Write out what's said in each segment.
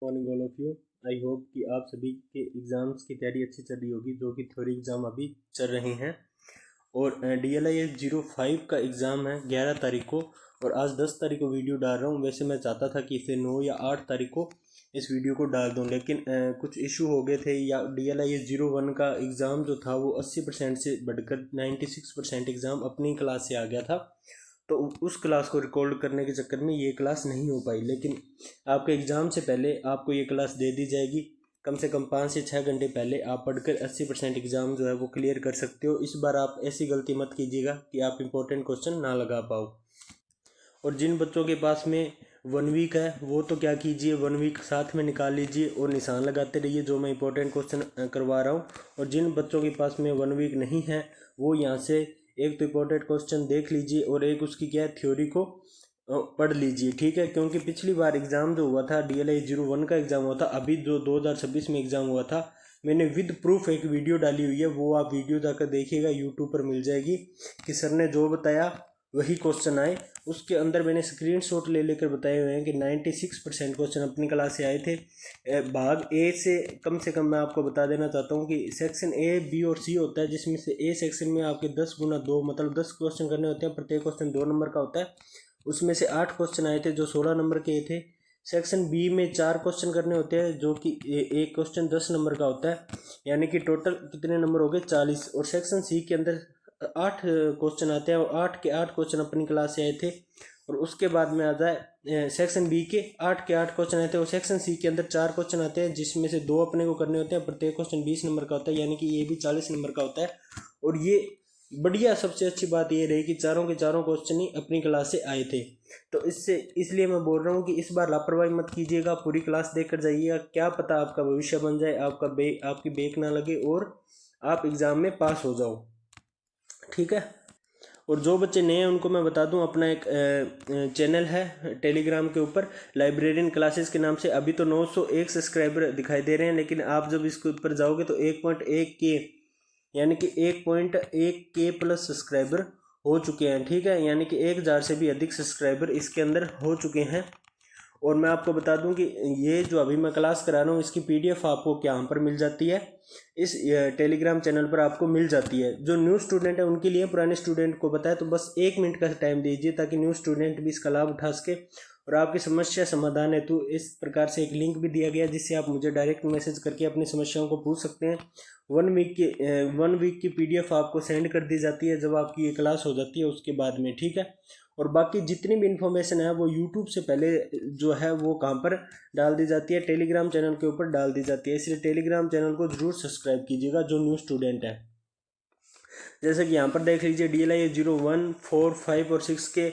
Morning all of you. I hope कि आप सभी के एग्ज़ाम्स की तैयारी अच्छी चल रही होगी, जो कि थ्योरी एग्ज़ाम अभी चल रहे हैं। और DLIS-05 का एग्ज़ाम है 11 तारीख को, और आज 10 तारीख को वीडियो डाल रहा हूँ। वैसे मैं चाहता था कि इसे 9 या 8 तारीख को इस वीडियो को डाल दूँ, लेकिन कुछ इशू हो गए थे। या DLIS-01 का एग्ज़ाम जो था वो 80% से बढ़कर 96% एग्ज़ाम अपनी क्लास से आ गया था, तो उस क्लास को रिकॉर्ड करने के चक्कर में ये क्लास नहीं हो पाई। लेकिन आपके एग्ज़ाम से पहले आपको ये क्लास दे दी जाएगी। कम से कम 5 से 6 घंटे पहले आप पढ़कर 80% एग्ज़ाम जो है वो क्लियर कर सकते हो। इस बार आप ऐसी गलती मत कीजिएगा कि आप इंपॉर्टेंट क्वेश्चन ना लगा पाओ। और जिन बच्चों के पास में 1 वीक है वो तो क्या कीजिए, 1 वीक साथ में निकाल लीजिए और निशान लगाते रहिए जो मैं इंपॉर्टेंट क्वेश्चन करवा रहा हूँ। और जिन बच्चों के पास में 1 वीक नहीं है वो यहाँ से एक तो इंपॉर्टेंट क्वेश्चन देख लीजिए और एक उसकी क्या है थ्योरी को पढ़ लीजिए, ठीक है। क्योंकि पिछली बार एग्ज़ाम जो हुआ था DLI-01 का एग्ज़ाम हुआ था, अभी जो 2026 में एग्ज़ाम हुआ था, मैंने विद प्रूफ एक वीडियो डाली हुई है, वो आप वीडियो जाकर देखिएगा, यूट्यूब पर मिल जाएगी, कि सर ने जो बताया वही क्वेश्चन आए। उसके अंदर मैंने स्क्रीनशॉट ले लेकर बताए हुए हैं कि 96% क्वेश्चन अपनी क्लास से आए थे। भाग ए से कम मैं आपको बता देना चाहता हूँ कि सेक्शन ए, बी और सी होता है, जिसमें से ए सेक्शन में आपके 10 गुना 2 मतलब 10 क्वेश्चन करने होते हैं। प्रत्येक क्वेश्चन 2 नंबर का होता है। उसमें से 8 क्वेश्चन आए थे जो 16 नंबर के थे। सेक्शन बी में 4 क्वेश्चन करने होते हैं जो कि एक क्वेश्चन 10 नंबर का होता है, यानी कि टोटल कितने नंबर हो गए 40। और सेक्शन सी के अंदर 8 क्वेश्चन आते हैं और 8 के 8 क्वेश्चन अपनी क्लास से आए थे। और उसके बाद में आ जाए सेक्शन बी के 8 क्वेश्चन आए थे, और सेक्शन सी के अंदर 4 क्वेश्चन आते हैं जिसमें से 2 अपने को करने होते हैं। प्रत्येक क्वेश्चन 20 नंबर का होता है, यानी कि ये भी 40 नंबर का होता है। और ये बढ़िया, सबसे अच्छी बात ये रही कि चारों के चारों क्वेश्चन ही अपनी क्लास से आए थे। तो इसलिए मैं बोल रहा हूँ कि इस बार लापरवाही मत कीजिएगा, पूरी क्लास देखकर जाइएगा। क्या पता आपका भविष्य बन जाए, आपकी बेक ना लगे और आप एग्ज़ाम में पास हो जाओ, ठीक है। और जो बच्चे नए हैं उनको मैं बता दूं, अपना एक चैनल है टेलीग्राम के ऊपर, लाइब्रेरियन क्लासेस के नाम से। अभी तो 901 सब्सक्राइबर दिखाई दे रहे हैं, लेकिन आप जब इसके ऊपर जाओगे तो 1.1K, यानी कि 1.1K प्लस सब्सक्राइबर हो चुके हैं, ठीक है। यानी कि 1000 से भी अधिक सब्सक्राइबर इसके अंदर हो चुके हैं। और मैं आपको बता दूं कि ये जो अभी मैं क्लास करा रहा हूँ इसकी PDF आपको यहाँ पर मिल जाती है, इस टेलीग्राम चैनल पर आपको मिल जाती है। जो न्यू स्टूडेंट है उनके लिए, पुराने स्टूडेंट को बताया तो बस 1 मिनट का टाइम दीजिए ताकि न्यू स्टूडेंट भी इसका लाभ उठा सके। और आपकी समस्या समाधान है तो इस प्रकार से एक लिंक भी दिया गया जिससे आप मुझे डायरेक्ट मैसेज करके अपनी समस्याओं को पूछ सकते हैं। 1 वीक की PDF आपको सेंड कर दी जाती है जब आपकी ये क्लास हो जाती है उसके बाद में, ठीक है। और बाकी जितनी भी इन्फॉर्मेशन है वो यूट्यूब से पहले जो है वो कहाँ पर डाल दी जाती है, टेलीग्राम चैनल के ऊपर डाल दी जाती है। इसलिए टेलीग्राम चैनल को जरूर सब्सक्राइब कीजिएगा जो न्यू स्टूडेंट है। जैसे कि यहाँ पर देख लीजिए DLI-01, 4, 5 और 6 के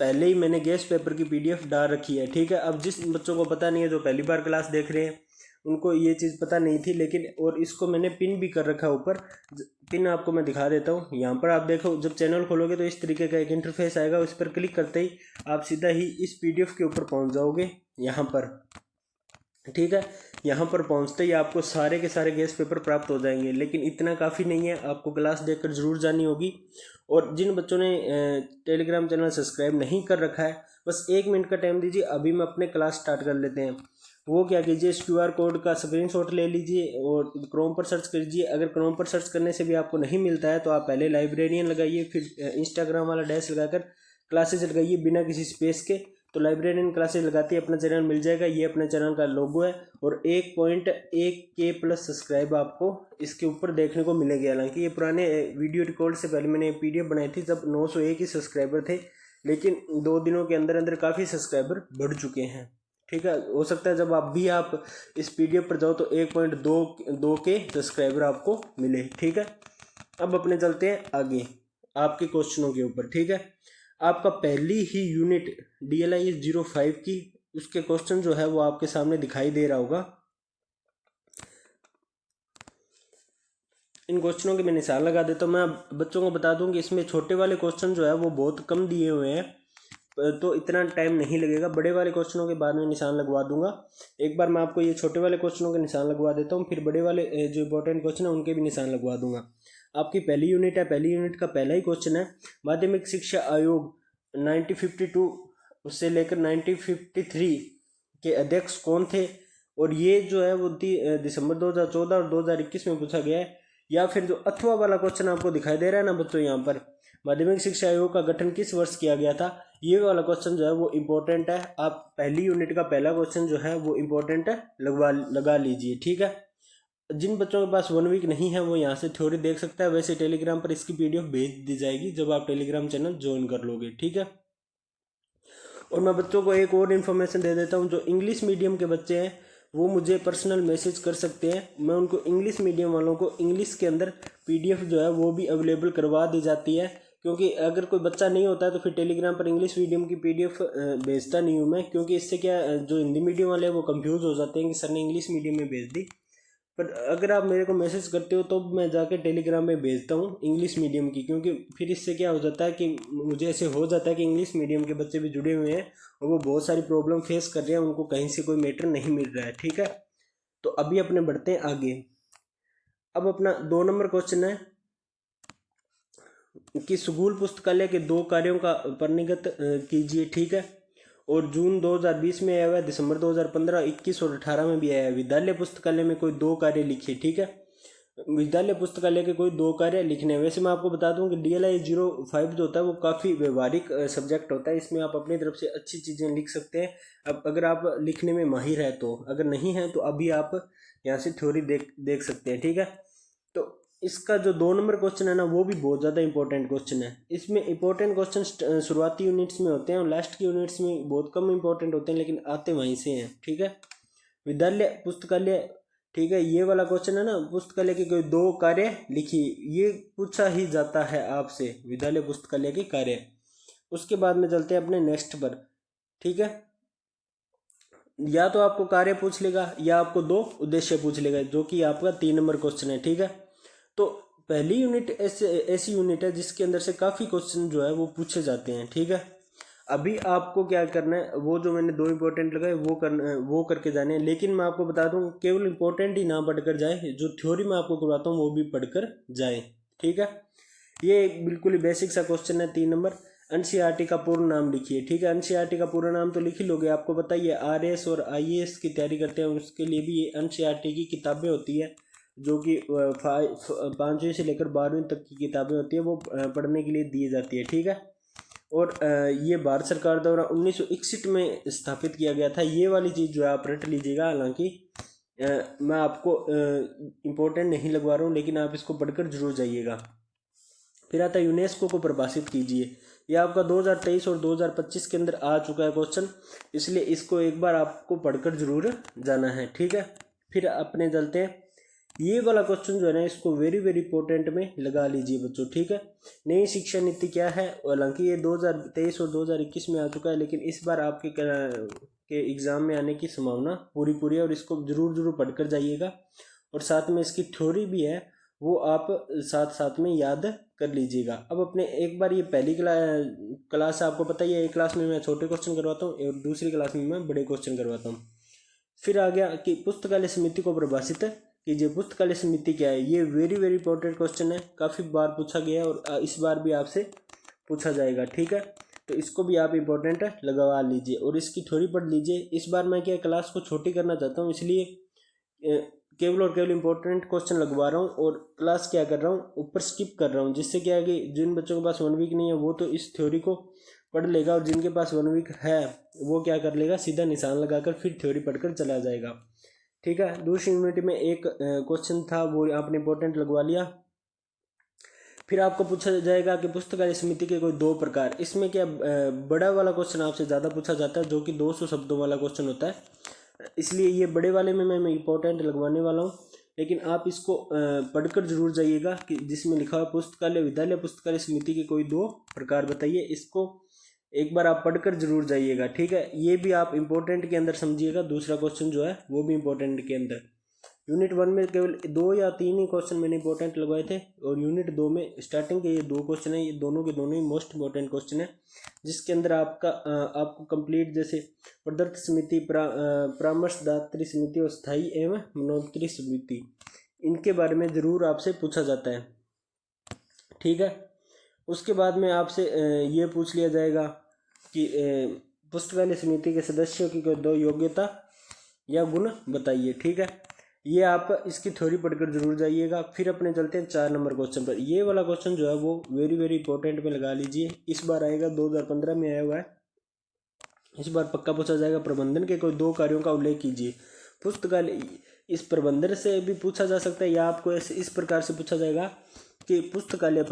पहले ही मैंने गेस्ट पेपर की PDF डाल रखी है, ठीक है। अब जिस बच्चों को पता नहीं है, जो पहली बार क्लास देख रहे हैं, उनको ये चीज़ पता नहीं थी, लेकिन और इसको मैंने पिन भी कर रखा है ऊपर। पिन आपको मैं दिखा देता हूँ। यहाँ पर आप देखो, जब चैनल खोलोगे तो इस तरीके का एक इंटरफेस आएगा, उस पर क्लिक करते ही आप सीधा ही इस PDF के ऊपर पहुँच जाओगे यहाँ पर, ठीक है। यहाँ पर पहुँचते ही आपको सारे के सारे गेस्ट पेपर प्राप्त हो जाएंगे, लेकिन इतना काफ़ी नहीं है, आपको क्लास देखकर ज़रूर जानी होगी। और जिन बच्चों ने टेलीग्राम चैनल सब्सक्राइब नहीं कर रखा है, बस 1 मिनट का टाइम दीजिए, अभी मैं अपने क्लास स्टार्ट कर लेते हैं। वो क्या कीजिए, इस QR कोड का स्क्रीनशॉट ले लीजिए और क्रोम पर सर्च कीजिए। अगर क्रोम पर सर्च करने से भी आपको नहीं मिलता है तो आप पहले लाइब्रेरियन लगाइए, फिर इंस्टाग्राम वाला डैश लगाकर क्लासेज लगाइए बिना किसी स्पेस के, तो लाइब्रेरियन क्लासेज लगाते ही अपना चैनल मिल जाएगा। ये अपने चैनल का लोगो है और 1.1K प्लस सब्सक्राइब आपको इसके ऊपर देखने को मिलेगी। हालांकि ये पुराने वीडियो रिकॉर्ड से पहले मैंने PDF बनाई थी जब 901 ही सब्सक्राइबर थे, लेकिन 2 दिनों के अंदर अंदर काफ़ी सब्सक्राइबर बढ़ चुके हैं, ठीक है। हो सकता है जब आप इस PDF पर जाओ तो 1.2K सब्सक्राइबर आपको मिले, ठीक है। अब अपने चलते हैं आगे आपके क्वेश्चनों के ऊपर, ठीक है। आपका पहली ही यूनिट DLI-05 की, उसके क्वेश्चन जो है वो आपके सामने दिखाई दे रहा होगा। इन क्वेश्चनों के मैं निशान लगा देता हूँ। मैं बच्चों को बता दूं कि इसमें छोटे वाले क्वेश्चन जो है वो बहुत कम दिए हुए हैं, तो इतना टाइम नहीं लगेगा। बड़े वाले क्वेश्चनों के बाद में निशान लगवा दूंगा। एक बार मैं आपको ये छोटे वाले क्वेश्चनों के निशान लगवा देता हूँ, फिर बड़े वाले जो इंपॉर्टेंट क्वेश्चन है उनके भी निशान लगवा दूंगा। आपकी पहली यूनिट है, पहली यूनिट का पहला ही क्वेश्चन है, माध्यमिक शिक्षा आयोग 1952 उससे लेकर 1953 के अध्यक्ष कौन थे? और ये जो है वो दिसंबर 2014 और 2021 में पूछा गया है। या फिर जो अथवा वाला क्वेश्चन आपको दिखाई दे रहा है ना बच्चों, यहाँ पर माध्यमिक शिक्षा आयोग का गठन किस वर्ष किया गया था, ये वाला क्वेश्चन जो है वो इम्पोर्टेंट है। आप पहली यूनिट का पहला क्वेश्चन जो है वो इम्पोर्टेंट है, लगा लीजिए, ठीक है। जिन बच्चों के पास 1 वीक नहीं है वो यहाँ से थ्योरी देख सकता है। वैसे टेलीग्राम पर इसकी पीडीएफ भेज दी जाएगी जब आप टेलीग्राम चैनल ज्वाइन कर लोगे, ठीक है। और मैं बच्चों को एक और इन्फॉर्मेशन दे देता हूँ, जो इंग्लिश मीडियम के बच्चे हैं वो मुझे पर्सनल मैसेज कर सकते हैं। मैं उनको इंग्लिश मीडियम वालों को इंग्लिश के अंदर पीडीएफ जो है वो भी अवेलेबल करवा दी जाती है, क्योंकि अगर कोई बच्चा नहीं होता है तो फिर टेलीग्राम पर इंग्लिश मीडियम की पीडीएफ भेजता नहीं हूँ मैं, क्योंकि इससे क्या जो हिंदी मीडियम वाले हैं वो कंफ्यूज हो जाते हैं कि सर ने इंग्लिश मीडियम में भेज दी। पर अगर आप मेरे को मैसेज करते हो तो मैं जाके टेलीग्राम में भेजता हूँ इंग्लिश मीडियम की, क्योंकि फिर इससे क्या हो जाता है कि मुझे ऐसे हो जाता है कि इंग्लिश मीडियम के बच्चे भी जुड़े हुए हैं और वो बहुत सारी प्रॉब्लम फेस कर रहे हैं, उनको कहीं से कोई मैटर नहीं मिल रहा है, ठीक है। तो अभी अपने बढ़ते हैं आगे। अब अपना 2 नंबर क्वेश्चन है कि स्कूल पुस्तकालय के 2 कार्यों का परिनिगत कीजिए, ठीक है। और जून 2020 में आया हुआ है, दिसंबर 2015, 21 और 18 में भी आया है। विद्यालय पुस्तकालय में कोई 2 कार्य लिखिए, ठीक है। विद्यालय पुस्तकालय के कोई 2 कार्य लिखने हैं। वैसे मैं आपको बता दूं कि DLI 05 जो होता है वो काफ़ी व्यवहारिक सब्जेक्ट होता है, इसमें आप अपनी तरफ से अच्छी चीज़ें लिख सकते हैं। अब अगर आप लिखने में माहिर है तो, अगर नहीं है तो अभी आप यहाँ से थ्योरी देख सकते हैं, ठीक है। तो इसका जो 2 नंबर क्वेश्चन है ना वो भी बहुत ज़्यादा इंपॉर्टेंट क्वेश्चन है। इसमें इंपॉर्टेंट क्वेश्चन शुरुआती यूनिट्स में होते हैं और लास्ट की यूनिट्स में बहुत कम इंपॉर्टेंट होते हैं, लेकिन आते वहीं से हैं, ठीक है। विद्यालय पुस्तकालय, ठीक है, ये वाला क्वेश्चन है ना, पुस्तकालय के कोई 2 कार्य लिखिए, ये पूछा ही जाता है आपसे, विद्यालय पुस्तकालय के कार्य। उसके बाद में चलते हैं अपने नेक्स्ट पर, ठीक है। या तो आपको कार्य पूछ लेगा या आपको 2 उद्देश्य पूछ लेगा, जो कि आपका 3 नंबर क्वेश्चन है, ठीक है। तो पहली यूनिट ऐसी यूनिट है जिसके अंदर से काफ़ी क्वेश्चन जो है वो पूछे जाते हैं, ठीक है। अभी आपको क्या करना है, वो जो मैंने 2 इंपॉर्टेंट लगाए वो करके जाने हैं। लेकिन मैं आपको बता दूं केवल इंपॉर्टेंट ही ना पढ़कर जाए, जो थ्योरी मैं आपको करवाता हूँ वो भी पढ़कर जाए, ठीक है। ये बिल्कुल ही बेसिक सा क्वेश्चन है 3 नंबर। एनसीईआरटी का पूर्ण नाम लिखिए, ठीक है। एनसीईआरटी का पूरा नाम तो लिख ही लोगे, आपको बताइए RS और IAS की तैयारी करते हैं उसके लिए भी ये एनसीईआरटी की किताबें होती है, जो कि 5वीं से लेकर 12वीं तक की किताबें होती है, वो पढ़ने के लिए दी जाती है, ठीक है। और ये भारत सरकार द्वारा 1961 में स्थापित किया गया था। ये वाली चीज़ जो है आप रट लीजिएगा, हालांकि मैं आपको इम्पोर्टेंट नहीं लगवा रहा हूँ, लेकिन आप इसको पढ़कर जरूर जाइएगा। फिर आता है यूनेस्को को परिभाषित कीजिए। यह आपका 2023 और 2025 के अंदर आ चुका है क्वेश्चन, इसलिए इसको एक बार आपको पढ़कर जरूर जाना है, ठीक है। फिर अपने चलते हैं, ये वाला क्वेश्चन जो है ना इसको वेरी वेरी इंपॉर्टेंट में लगा लीजिए बच्चों, ठीक है। नई शिक्षा नीति क्या है, हालांकि ये 2023 और 2021 में आ चुका है, लेकिन इस बार आपके एग्ज़ाम में आने की संभावना पूरी है, और इसको जरूर पढ़कर जाइएगा। और साथ में इसकी थ्योरी भी है, वो आप साथ में याद कर लीजिएगा। अब अपने एक बार, ये पहली क्लास आपको पता ही है, एक क्लास में मैं छोटे क्वेश्चन करवाता हूँ और दूसरी क्लास में मैं बड़े क्वेश्चन करवाता हूँ। फिर आ गया कि पुस्तकालय समिति को परिभाषित कीजिए। पुस्तकालय समिति क्या है, ये वेरी वेरी इंपॉर्टेंट क्वेश्चन है, काफ़ी बार पूछा गया है और इस बार भी आपसे पूछा जाएगा, ठीक है। तो इसको भी आप इंपॉर्टेंट लगवा लीजिए और इसकी थ्योरी पढ़ लीजिए। इस बार मैं क्या क्लास को छोटी करना चाहता हूँ, इसलिए केवल और केवल इंपॉर्टेंट क्वेश्चन लगवा रहा हूँ और क्लास क्या कर रहा हूँ, ऊपर स्किप कर रहा हूँ, जिससे क्या है कि जिन बच्चों के पास 1 वीक नहीं है वो तो इस थ्योरी को पढ़ लेगा, और जिनके पास 1 वीक है वो क्या कर लेगा, सीधा निशान लगाकर फिर थ्योरी पढ़कर चला जाएगा, ठीक है। दूसरी यूनिट में एक क्वेश्चन था, वो आपने इंपॉर्टेंट लगवा लिया। फिर आपको पूछा जाएगा कि पुस्तकालय समिति के कोई 2 प्रकार। इसमें क्या बड़ा वाला क्वेश्चन आपसे ज़्यादा पूछा जाता है, जो कि 200 शब्दों वाला क्वेश्चन होता है, इसलिए ये बड़े वाले में मैं इंपॉर्टेंट लगवाने वाला हूँ। लेकिन आप इसको पढ़कर जरूर जाइएगा कि जिसमें लिखा हुआ पुस्तकालय विद्यालय पुस्तकालय समिति के कोई 2 प्रकार बताइए, इसको एक बार आप पढ़कर जरूर जाइएगा, ठीक है। ये भी आप इंपॉर्टेंट के अंदर समझिएगा, दूसरा क्वेश्चन जो है वो भी इंपॉर्टेंट के अंदर। यूनिट 1 में केवल 2 या 3 ही क्वेश्चन मैंने इंपॉर्टेंट लगवाए थे, और यूनिट 2 में स्टार्टिंग के ये 2 क्वेश्चन है, ये दोनों के दोनों ही मोस्ट इंपॉर्टेंट क्वेश्चन है, जिसके अंदर आपको कंप्लीट जैसे प्रदत्त समिति, परामर्शदात्री समिति और स्थायी एवं मनोत्तरी समिति, इनके बारे में ज़रूर आपसे पूछा जाता है, ठीक है। उसके बाद में आपसे ये पूछ लिया जाएगा कि पुस्तकालय समिति के सदस्यों की कोई 2 योग्यता या गुण बताइए। ठीक है, ये आप इसकी थ्योरी पढ़कर जरूर जाइएगा। फिर अपने चलते हैं 4 नंबर क्वेश्चन पर। ये वाला क्वेश्चन जो है वो वेरी वेरी इंपॉर्टेंट में लगा लीजिए। इस बार आएगा, 2015 में आया हुआ है, इस बार पक्का पूछा जाएगा। प्रबंधन के कोई 2 कार्यों का उल्लेख कीजिए। पुस्तकालय, इस प्रबंधन से भी पूछा जा सकता है, या आपको इस प्रकार से पूछा जाएगा कि पुस्तकालय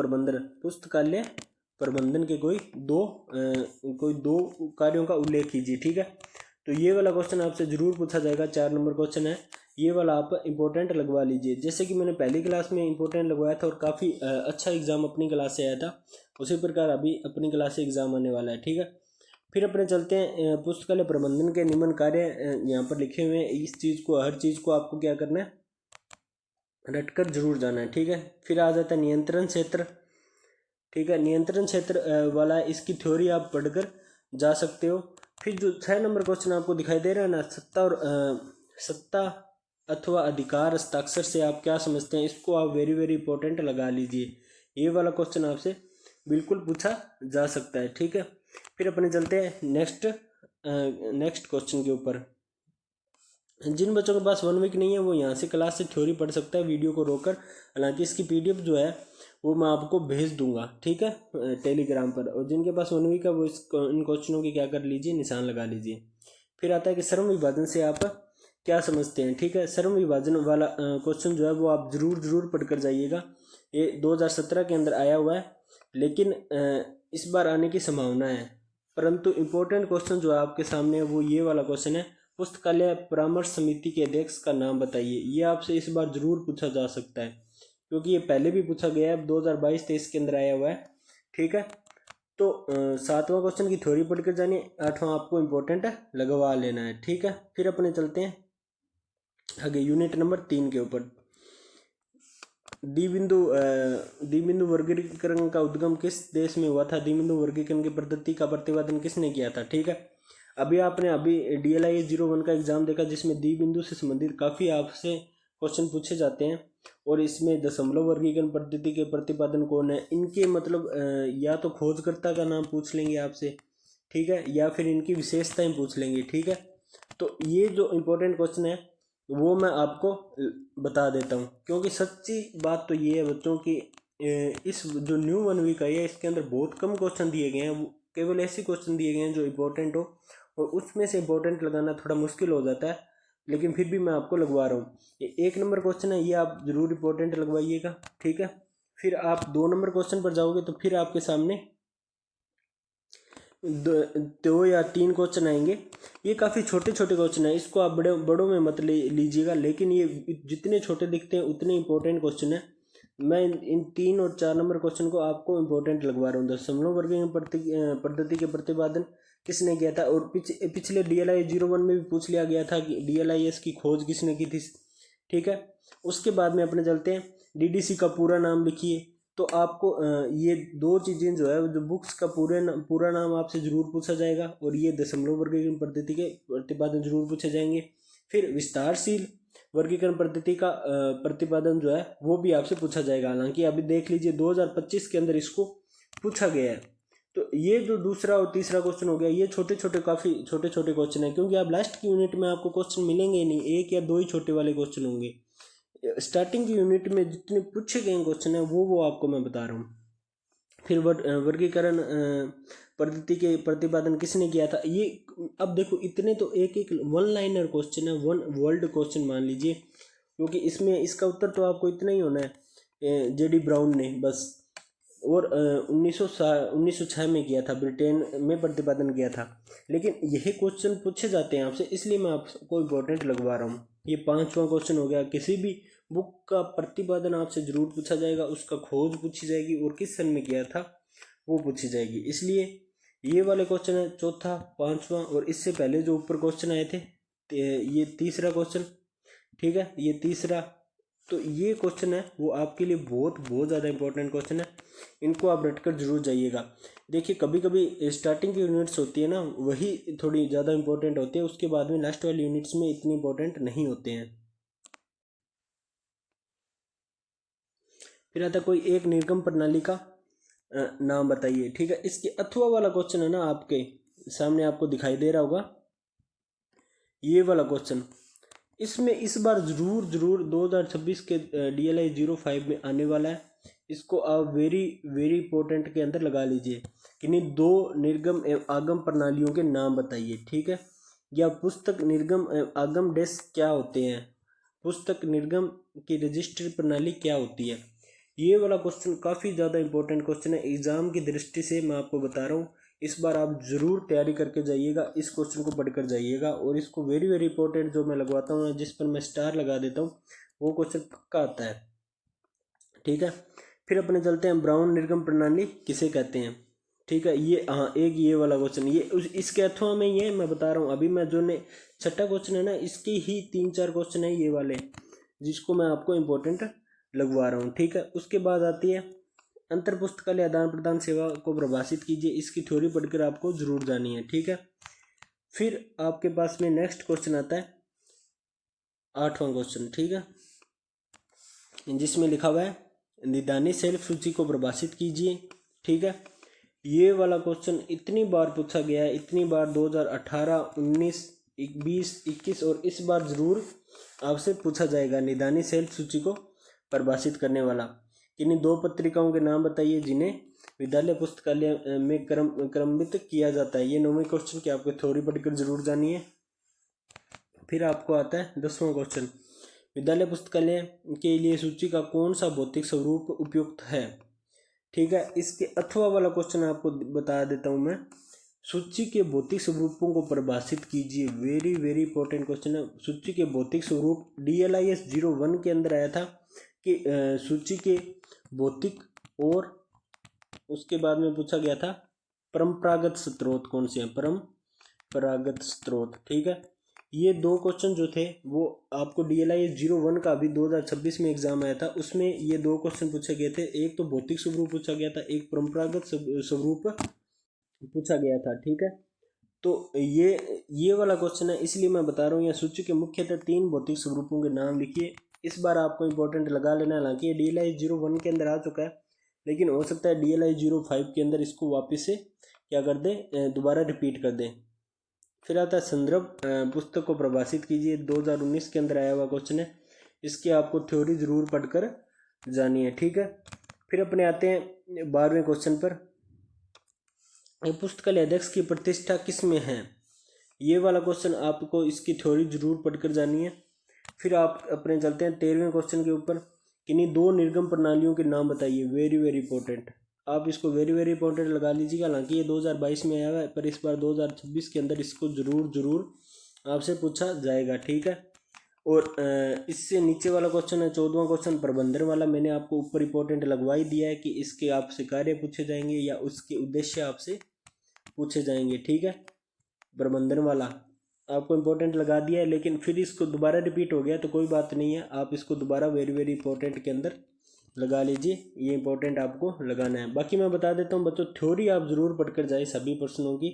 प्रबंधन के कोई दो कार्यों का उल्लेख कीजिए। ठीक है, तो ये वाला क्वेश्चन आपसे जरूर पूछा जाएगा। 4 नंबर क्वेश्चन है, ये वाला आप इंपॉर्टेंट लगवा लीजिए। जैसे कि मैंने पहली क्लास में इंपॉर्टेंट लगवाया था और काफ़ी अच्छा एग्जाम अपनी क्लास से आया था, उसी प्रकार अभी अपनी क्लास से एग्जाम आने वाला है। ठीक है, फिर अपने चलते हैं पुस्तकालय प्रबंधन के निम्न कार्य यहाँ पर लिखे हुए हैं। इस चीज़ को, हर चीज़ को आपको क्या करना है, रटकर जरूर जाना है। ठीक है, फिर आ जाता है नियंत्रण क्षेत्र। ठीक है, नियंत्रण क्षेत्र वाला इसकी थ्योरी आप पढ़कर जा सकते हो। फिर जो 6 नंबर क्वेश्चन आपको दिखाई दे रहा है ना, सत्ता अथवा अधिकार हस्ताक्षर से आप क्या समझते हैं, इसको आप वेरी वेरी इंपॉर्टेंट लगा लीजिए। ये वाला क्वेश्चन आपसे बिल्कुल पूछा जा सकता है। ठीक है, फिर अपने चलते हैं नेक्स्ट क्वेश्चन के ऊपर। जिन बच्चों के पास 1 वीक नहीं है वो यहाँ से क्लास से थ्योरी पढ़ सकता है वीडियो को रोककर। हालांकि इसकी पीडीएफ जो है वो मैं आपको भेज दूंगा। ठीक है, टेलीग्राम पर। और जिनके पास 1 वीक है वो इन क्वेश्चनों की क्या कर लीजिए, निशान लगा लीजिए। फिर आता है कि श्रम विभाजन से आप क्या समझते हैं। ठीक है, श्रम विभाजन वाला क्वेश्चन जो है वो आप जरूर पढ़कर जाइएगा। ये 2017 के अंदर आया हुआ है, लेकिन इस बार आने की संभावना है। परंतु इम्पोर्टेंट क्वेश्चन जो है आपके सामने है वो ये वाला क्वेश्चन है, पुस्तकालय परामर्श समिति के अध्यक्ष का नाम बताइए। ये आपसे इस बार जरूर पूछा जा सकता है, क्योंकि ये पहले भी पूछा गया है, 2022-23 के अंदर आया हुआ है। ठीक है, तो 7वां क्वेश्चन की थ्योरी पढ़कर जानी, 8वां आपको इम्पोर्टेंट लगवा लेना है। ठीक है, फिर अपने चलते हैं आगे यूनिट नंबर 3 के ऊपर। द्विबिंदु वर्गीकरण का उद्गम किस देश में हुआ था? द्विबिंदु वर्गीकरण की पद्धति का प्रतिपादन किसने किया था? ठीक है, अभी DLI 01 का एग्जाम देखा, जिसमें द्विबिंदु से संबंधित काफ़ी आपसे क्वेश्चन पूछे जाते हैं। और इसमें दशमलव वर्गीकरण पद्धति के प्रतिपादन कौन है, इनके मतलब या तो खोजकर्ता का नाम पूछ लेंगे आपसे। ठीक है, या फिर इनकी विशेषताएं पूछ लेंगे। ठीक है, तो ये जो इम्पोर्टेंट क्वेश्चन है वो मैं आपको बता देता हूँ, क्योंकि सच्ची बात तो ये है बच्चों की, इस जो न्यू 1 वीक आई है इसके अंदर बहुत कम क्वेश्चन दिए गए हैं। वो केवल ऐसे क्वेश्चन दिए गए हैं जो इम्पोर्टेंट हो, और उसमें से इम्पोर्टेंट लगाना थोड़ा मुश्किल हो जाता है, लेकिन फिर भी मैं आपको लगवा रहा हूँ। ये 1 नंबर क्वेश्चन है, ये आप जरूर इम्पोर्टेंट लगवाइएगा। ठीक है, फिर आप 2 नंबर क्वेश्चन पर जाओगे तो फिर आपके सामने 2 या 3 क्वेश्चन आएंगे। ये काफ़ी छोटे छोटे क्वेश्चन है, इसको आप बड़ों में मत लीजिएगा, लेकिन ये जितने छोटे दिखते हैं उतने इंपॉर्टेंट क्वेश्चन है। मैं इन 3 और 4 नंबर क्वेश्चन को आपको इंपॉर्टेंट लगवा रहा हूँ। दशमलव वर्गीकरण पद्धति के प्रतिपादन किसने किया था? और पिछले DLI 01 में भी पूछ लिया गया था कि DLIS की खोज किसने की थी। ठीक है, उसके बाद में अपने चलते हैं, DDC का पूरा नाम लिखिए। तो आपको ये 2 चीज़ें जो है, जो बुक्स का पूरा नाम आपसे जरूर पूछा जाएगा, और ये दशमलव वर्गीकरण पद्धति के प्रतिपादन जरूर पूछे जाएंगे। फिर विस्तारशील वर्गीकरण पद्धति का प्रतिपादन जो है वो भी आपसे पूछा जाएगा। हालांकि अभी देख लीजिए 2025 के अंदर इसको पूछा गया है। तो ये जो दूसरा और तीसरा क्वेश्चन हो गया, ये काफ़ी छोटे छोटे क्वेश्चन है, क्योंकि आप लास्ट की यूनिट में आपको क्वेश्चन मिलेंगे ही नहीं, 1 या 2 ही छोटे वाले क्वेश्चन होंगे। स्टार्टिंग की यूनिट में जितने पूछे गए क्वेश्चन है वो आपको मैं बता रहा हूँ। फिर वर्गीकरण पद्धति के प्रतिपादन किसने किया था? ये अब देखो, इतने तो एक 1 लाइनर क्वेश्चन है, 1 वर्ल्ड क्वेश्चन मान लीजिए, क्योंकि इसमें इसका उत्तर तो आपको इतना ही होना है, JD ब्राउन ने बस। और 1906 में किया था, ब्रिटेन में प्रतिपादन किया था। लेकिन यही क्वेश्चन पूछे जाते हैं आपसे, इसलिए मैं आपको इम्पोर्टेंट लगवा रहा हूँ। ये 5वां क्वेश्चन हो गया। किसी भी बुक का प्रतिपादन आपसे जरूर पूछा जाएगा, उसका खोज पूछी जाएगी, और किस सन में किया था वो पूछी जाएगी। इसलिए ये वाले क्वेश्चन है 4था, 5वां, और इससे पहले जो ऊपर क्वेश्चन आए थे, ये तीसरा क्वेश्चन। ठीक है, ये तीसरा। तो ये क्वेश्चन है वो आपके लिए बहुत बहुत ज़्यादा इंपॉर्टेंट क्वेश्चन है, इनको आप रटकर जरूर जाइएगा। देखिए, कभी कभी स्टार्टिंग की यूनिट्स होती है ना, वही थोड़ी ज़्यादा इंपॉर्टेंट होती है, उसके बाद में लास्ट वाली यूनिट्स में इतनी इंपॉर्टेंट नहीं होते हैं। फिर आता कोई एक निर्गम प्रणाली का नाम बताइए। ठीक है, इसके अथवा वाला क्वेश्चन है ना, आपके सामने आपको दिखाई दे रहा होगा, ये वाला क्वेश्चन। इसमें इस बार ज़रूर 2026 के DLI 05 में आने वाला है। इसको आप वेरी वेरी इंपॉर्टेंट के अंदर लगा लीजिए कि नहीं, दो निर्गम एवं आगम प्रणालियों के नाम बताइए, ठीक है। या पुस्तक निर्गम एवं आगम डेस्क क्या होते हैं, पुस्तक निर्गम की रजिस्ट्री प्रणाली क्या होती है। ये वाला क्वेश्चन काफ़ी ज़्यादा इंपॉर्टेंट क्वेश्चन है एग्ज़ाम की दृष्टि से, मैं आपको बता रहा हूँ। इस बार आप ज़रूर तैयारी करके जाइएगा, इस क्वेश्चन को पढ़कर जाइएगा। और इसको वेरी वेरी इंपॉर्टेंट जो मैं लगवाता हूँ, जिस पर मैं स्टार लगा देता हूँ, वो क्वेश्चन पक्का आता है, ठीक है। फिर अपने चलते हैं, ब्राउन निर्गम प्रणाली किसे कहते हैं, ठीक है। ये हाँ, एक ये वाला क्वेश्चन, ये इसके अथवा में ये मैं बता रहा हूँ। अभी मैं जो ने छठा क्वेश्चन है ना, इसके ही 3-4 क्वेश्चन है ये वाले, जिसको मैं आपको इम्पोर्टेंट लगवा रहा हूँ, ठीक है। उसके बाद आती है अंतर पुस्तकालय आदान प्रदान सेवा को परिभाषित कीजिए। इसकी थ्योरी पढ़कर आपको जरूर जानी है, ठीक है। फिर आपके पास में नेक्स्ट क्वेश्चन आता है 8वां क्वेश्चन, ठीक है, जिसमें लिखा हुआ है निदानी सेल्फ सूची को परिभाषित कीजिए, ठीक है। ये वाला क्वेश्चन इतनी बार पूछा गया है, इतनी बार 2018, 19, 20, 21 और इस बार जरूर आपसे पूछा जाएगा। निदानी सेल्फ सूची को परिभाषित करने वाला किन्हीं दो पत्रिकाओं के नाम बताइए जिन्हें विद्यालय पुस्तकालय में क्रमित किया जाता है। ये 9वें क्वेश्चन की आपको थ्योरी पढ़कर जरूर जानी है। फिर आपको आता है 10वां क्वेश्चन, विद्यालय पुस्तकालय के लिए सूची का कौन सा भौतिक स्वरूप उपयुक्त है, ठीक है। इसके अथवा वाला क्वेश्चन आपको बता देता हूँ मैं, सूची के भौतिक स्वरूपों को परिभाषित कीजिए। वेरी वेरी इंपॉर्टेंट क्वेश्चन है। सूची के भौतिक स्वरूप DLIS 01 के अंदर आया था कि सूची के भौतिक, और उसके बाद में पूछा गया था परंपरागत स्रोत कौन से हैं, परंपरागत स्रोत, ठीक है। ये दो क्वेश्चन जो थे वो आपको DLIS 01 का अभी 2026 में एग्जाम आया था, उसमें ये दो क्वेश्चन पूछे गए थे। एक तो भौतिक स्वरूप पूछा गया था, एक परंपरागत स्वरूप पूछा गया था, ठीक है। तो ये वाला क्वेश्चन है, इसलिए मैं बता रहा हूँ। यहाँ सूची के मुख्यतः 3 भौतिक स्वरूपों के नाम लिखिए। इस बार आपको इंपॉर्टेंट लगा लेना, हालांकि ये DLIS 01 के अंदर आ चुका है, लेकिन हो सकता है DLIS 05 के अंदर इसको वापस से क्या कर दें, दोबारा रिपीट कर दें। फिर आता है संदर्भ पुस्तक को प्रभाषित कीजिए। 2019 के अंदर आया हुआ क्वेश्चन है, इसकी आपको थ्योरी जरूर पढ़कर जानी है, ठीक है। फिर अपने आते हैं 12वें क्वेश्चन पर, पुस्तकालय अध्यक्ष की प्रतिष्ठा किस में है। ये वाला क्वेश्चन आपको इसकी थ्योरी जरूर पढ़कर जानी है। फिर आप अपने चलते हैं 13वें क्वेश्चन के ऊपर, किन्हीं दो निर्गम प्रणालियों के नाम बताइए। वेरी वेरी इंपॉर्टेंट, आप इसको वेरी वेरी इंपॉर्टेंट लगा लीजिएगा। हालांकि ये 2022 में आया हुआ है, पर इस बार 2026 के अंदर इसको जरूर आपसे पूछा जाएगा, ठीक है। और इससे नीचे वाला क्वेश्चन है 14वां क्वेश्चन, प्रबंधन वाला। मैंने आपको ऊपर इंपॉर्टेंट लगवा ही दिया है कि इसके आपसे कार्य पूछे जाएंगे या उसके उद्देश्य आपसे पूछे जाएंगे, ठीक है। प्रबंधन वाला आपको इंपॉर्टेंट लगा दिया है, लेकिन फिर इसको दोबारा रिपीट हो गया तो कोई बात नहीं है, आप इसको दोबारा वेरी वेरी इंपॉर्टेंट के अंदर लगा लीजिए। ये इंपॉर्टेंट आपको लगाना है। बाकी मैं बता देता हूँ बच्चों, थ्योरी आप ज़रूर पढ़कर जाए सभी प्रश्नों की।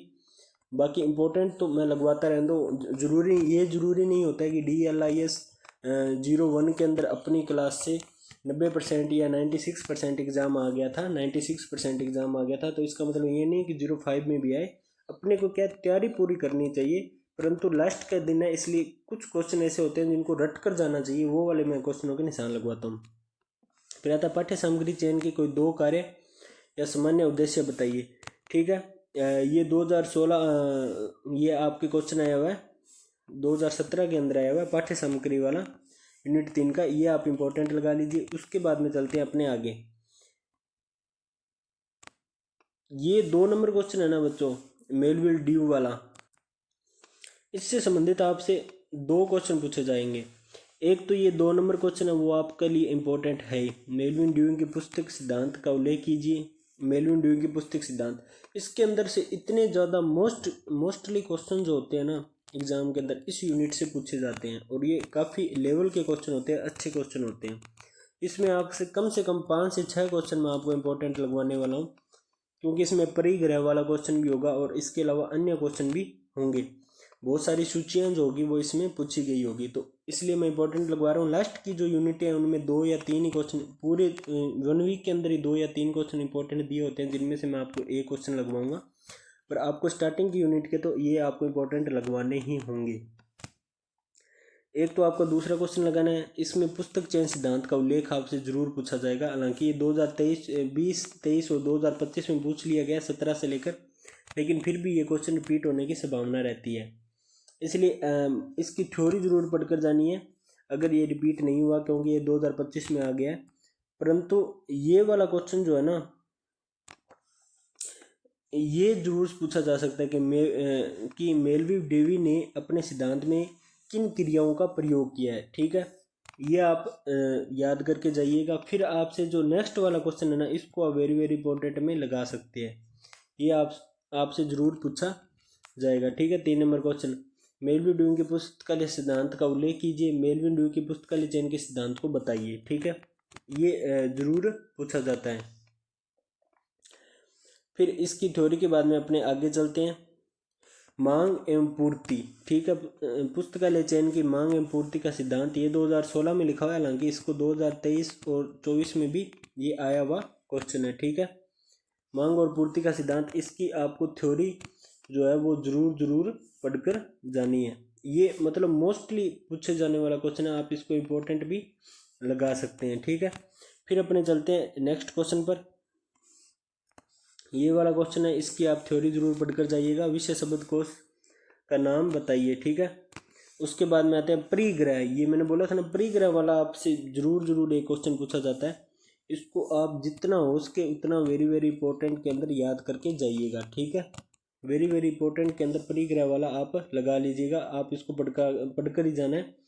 बाकी इंपॉर्टेंट तो मैं लगवाता रहता हूँ। ज़रूरी नहीं होता है कि DLIS 01 के अंदर अपनी क्लास से 90% या 96% एग्ज़ाम आ गया था, 96% एग्ज़ाम आ गया था, तो इसका मतलब ये नहीं कि 05 में भी आए। अपने को क्या तैयारी पूरी करनी चाहिए, परंतु लास्ट का दिन है, इसलिए कुछ क्वेश्चन ऐसे होते हैं जिनको रट कर जाना चाहिए, वो वाले मैं क्वेश्चनों के निशान लगवाता हूँ। फिर आता पाठ्य सामग्री चयन के कोई दो कार्य या सामान्य उद्देश्य बताइए, ठीक है। ये 2016 ये आपके क्वेश्चन आया हुआ है, 2017 के अंदर आया हुआ है पाठ्य सामग्री वाला, यूनिट 3 का। ये आप इंपॉर्टेंट लगा लीजिए। उसके बाद में चलते हैं अपने आगे। ये 2 नंबर क्वेश्चन है ना बच्चों, मेलविल ड्यू वाला, इससे संबंधित आपसे 2 क्वेश्चन पूछे जाएंगे। एक तो ये 2 नंबर क्वेश्चन है वो आपके लिए इंपॉर्टेंट है। मेलविन ड्यूइंग की पुस्तक सिद्धांत का उल्लेख कीजिए। मेलविन ड्यूइंग की पुस्तक सिद्धांत, इसके अंदर से इतने ज़्यादा मोस्टली क्वेश्चन जो होते हैं ना एग्जाम के अंदर, इस यूनिट से पूछे जाते हैं, और ये काफ़ी लेवल के क्वेश्चन होते हैं, अच्छे क्वेश्चन होते हैं। इसमें आपसे कम 5 से 6 क्वेश्चन मैं आपको इंपॉर्टेंट लगवाने वाला हूँ, क्योंकि इसमें परिग्रह वाला क्वेश्चन भी होगा और इसके अलावा अन्य क्वेश्चन भी होंगे। बहुत सारी सूचियाँ जो होगी वो इसमें पूछी गई होगी, तो इसलिए मैं इंपॉर्टेंट लगवा रहा हूँ। लास्ट की जो यूनिट है उनमें 2 या 3 ही क्वेश्चन, पूरे 1 वीक के अंदर ही 2 या 3 क्वेश्चन इंपॉर्टेंट दिए होते हैं, जिनमें से मैं आपको एक क्वेश्चन लगवाऊंगा। पर आपको स्टार्टिंग की यूनिट के तो ये आपको इंपॉर्टेंट लगवाने ही होंगे। एक तो आपका दूसरा क्वेश्चन लगाना है, इसमें पुस्तक चयन सिद्धांत का उल्लेख आपसे जरूर पूछा जाएगा। हालांकि ये 2023 और 2025 में पूछ लिया गया 17 से लेकर, लेकिन फिर भी ये क्वेश्चन रिपीट होने की संभावना रहती है, इसलिए इसकी थ्योरी जरूर पढ़कर जानी है अगर ये रिपीट नहीं हुआ, क्योंकि ये 2025 में आ गया है। परंतु ये वाला क्वेश्चन जो है ना, ये जरूर पूछा जा सकता है कि मेलविल डेवी ने अपने सिद्धांत में किन क्रियाओं का प्रयोग किया है। ठीक है, ये आप याद करके जाइएगा। फिर आपसे जो नेक्स्ट वाला क्वेश्चन है ना, इसको आप वेरी वेरी इंपॉर्टेंट में लगा सकते हैं, ये आपसे जरूर पूछा जाएगा। ठीक है, 3 नंबर क्वेश्चन, मेलविल डेवी की पुस्तकालय सिद्धांत का उल्लेख कीजिए, मेलविल डेवी की पुस्तकालय चयन के सिद्धांत को बताइए। ठीक है, ये जरूर पूछा जाता है। फिर इसकी थ्योरी के बाद में अपने आगे चलते हैं, मांग एवं पूर्ति। ठीक है, पुस्तकालय चयन की मांग एवं पूर्ति का सिद्धांत, ये 2016 में लिखा हुआ है, हालांकि इसको 2023 और 24 में भी ये आया हुआ क्वेश्चन है। ठीक है, मांग और पूर्ति का सिद्धांत, इसकी आपको थ्योरी जो है वो जरूर पढ़कर जानी है। ये मतलब मोस्टली पूछे जाने वाला क्वेश्चन है, आप इसको इम्पोर्टेंट भी लगा सकते हैं। ठीक है, फिर अपने चलते हैं नेक्स्ट क्वेश्चन पर। ये वाला क्वेश्चन है, इसकी आप थ्योरी जरूर पढ़कर जाइएगा। विषय शब्दकोश का नाम बताइए। ठीक है, उसके बाद में आते हैं परिग्रह। ये मैंने बोला था ना, परिग्रह वाला आपसे जरूर एक क्वेश्चन पूछा जाता है, इसको आप जितना हो सके उतना वेरी वेरी इंपॉर्टेंट के अंदर याद करके जाइएगा। ठीक है, वेरी वेरी इंपॉर्टेंट के अंदर परिग्रह वाला आप लगा लीजिएगा, आप इसको पढ़कर ही जाना है।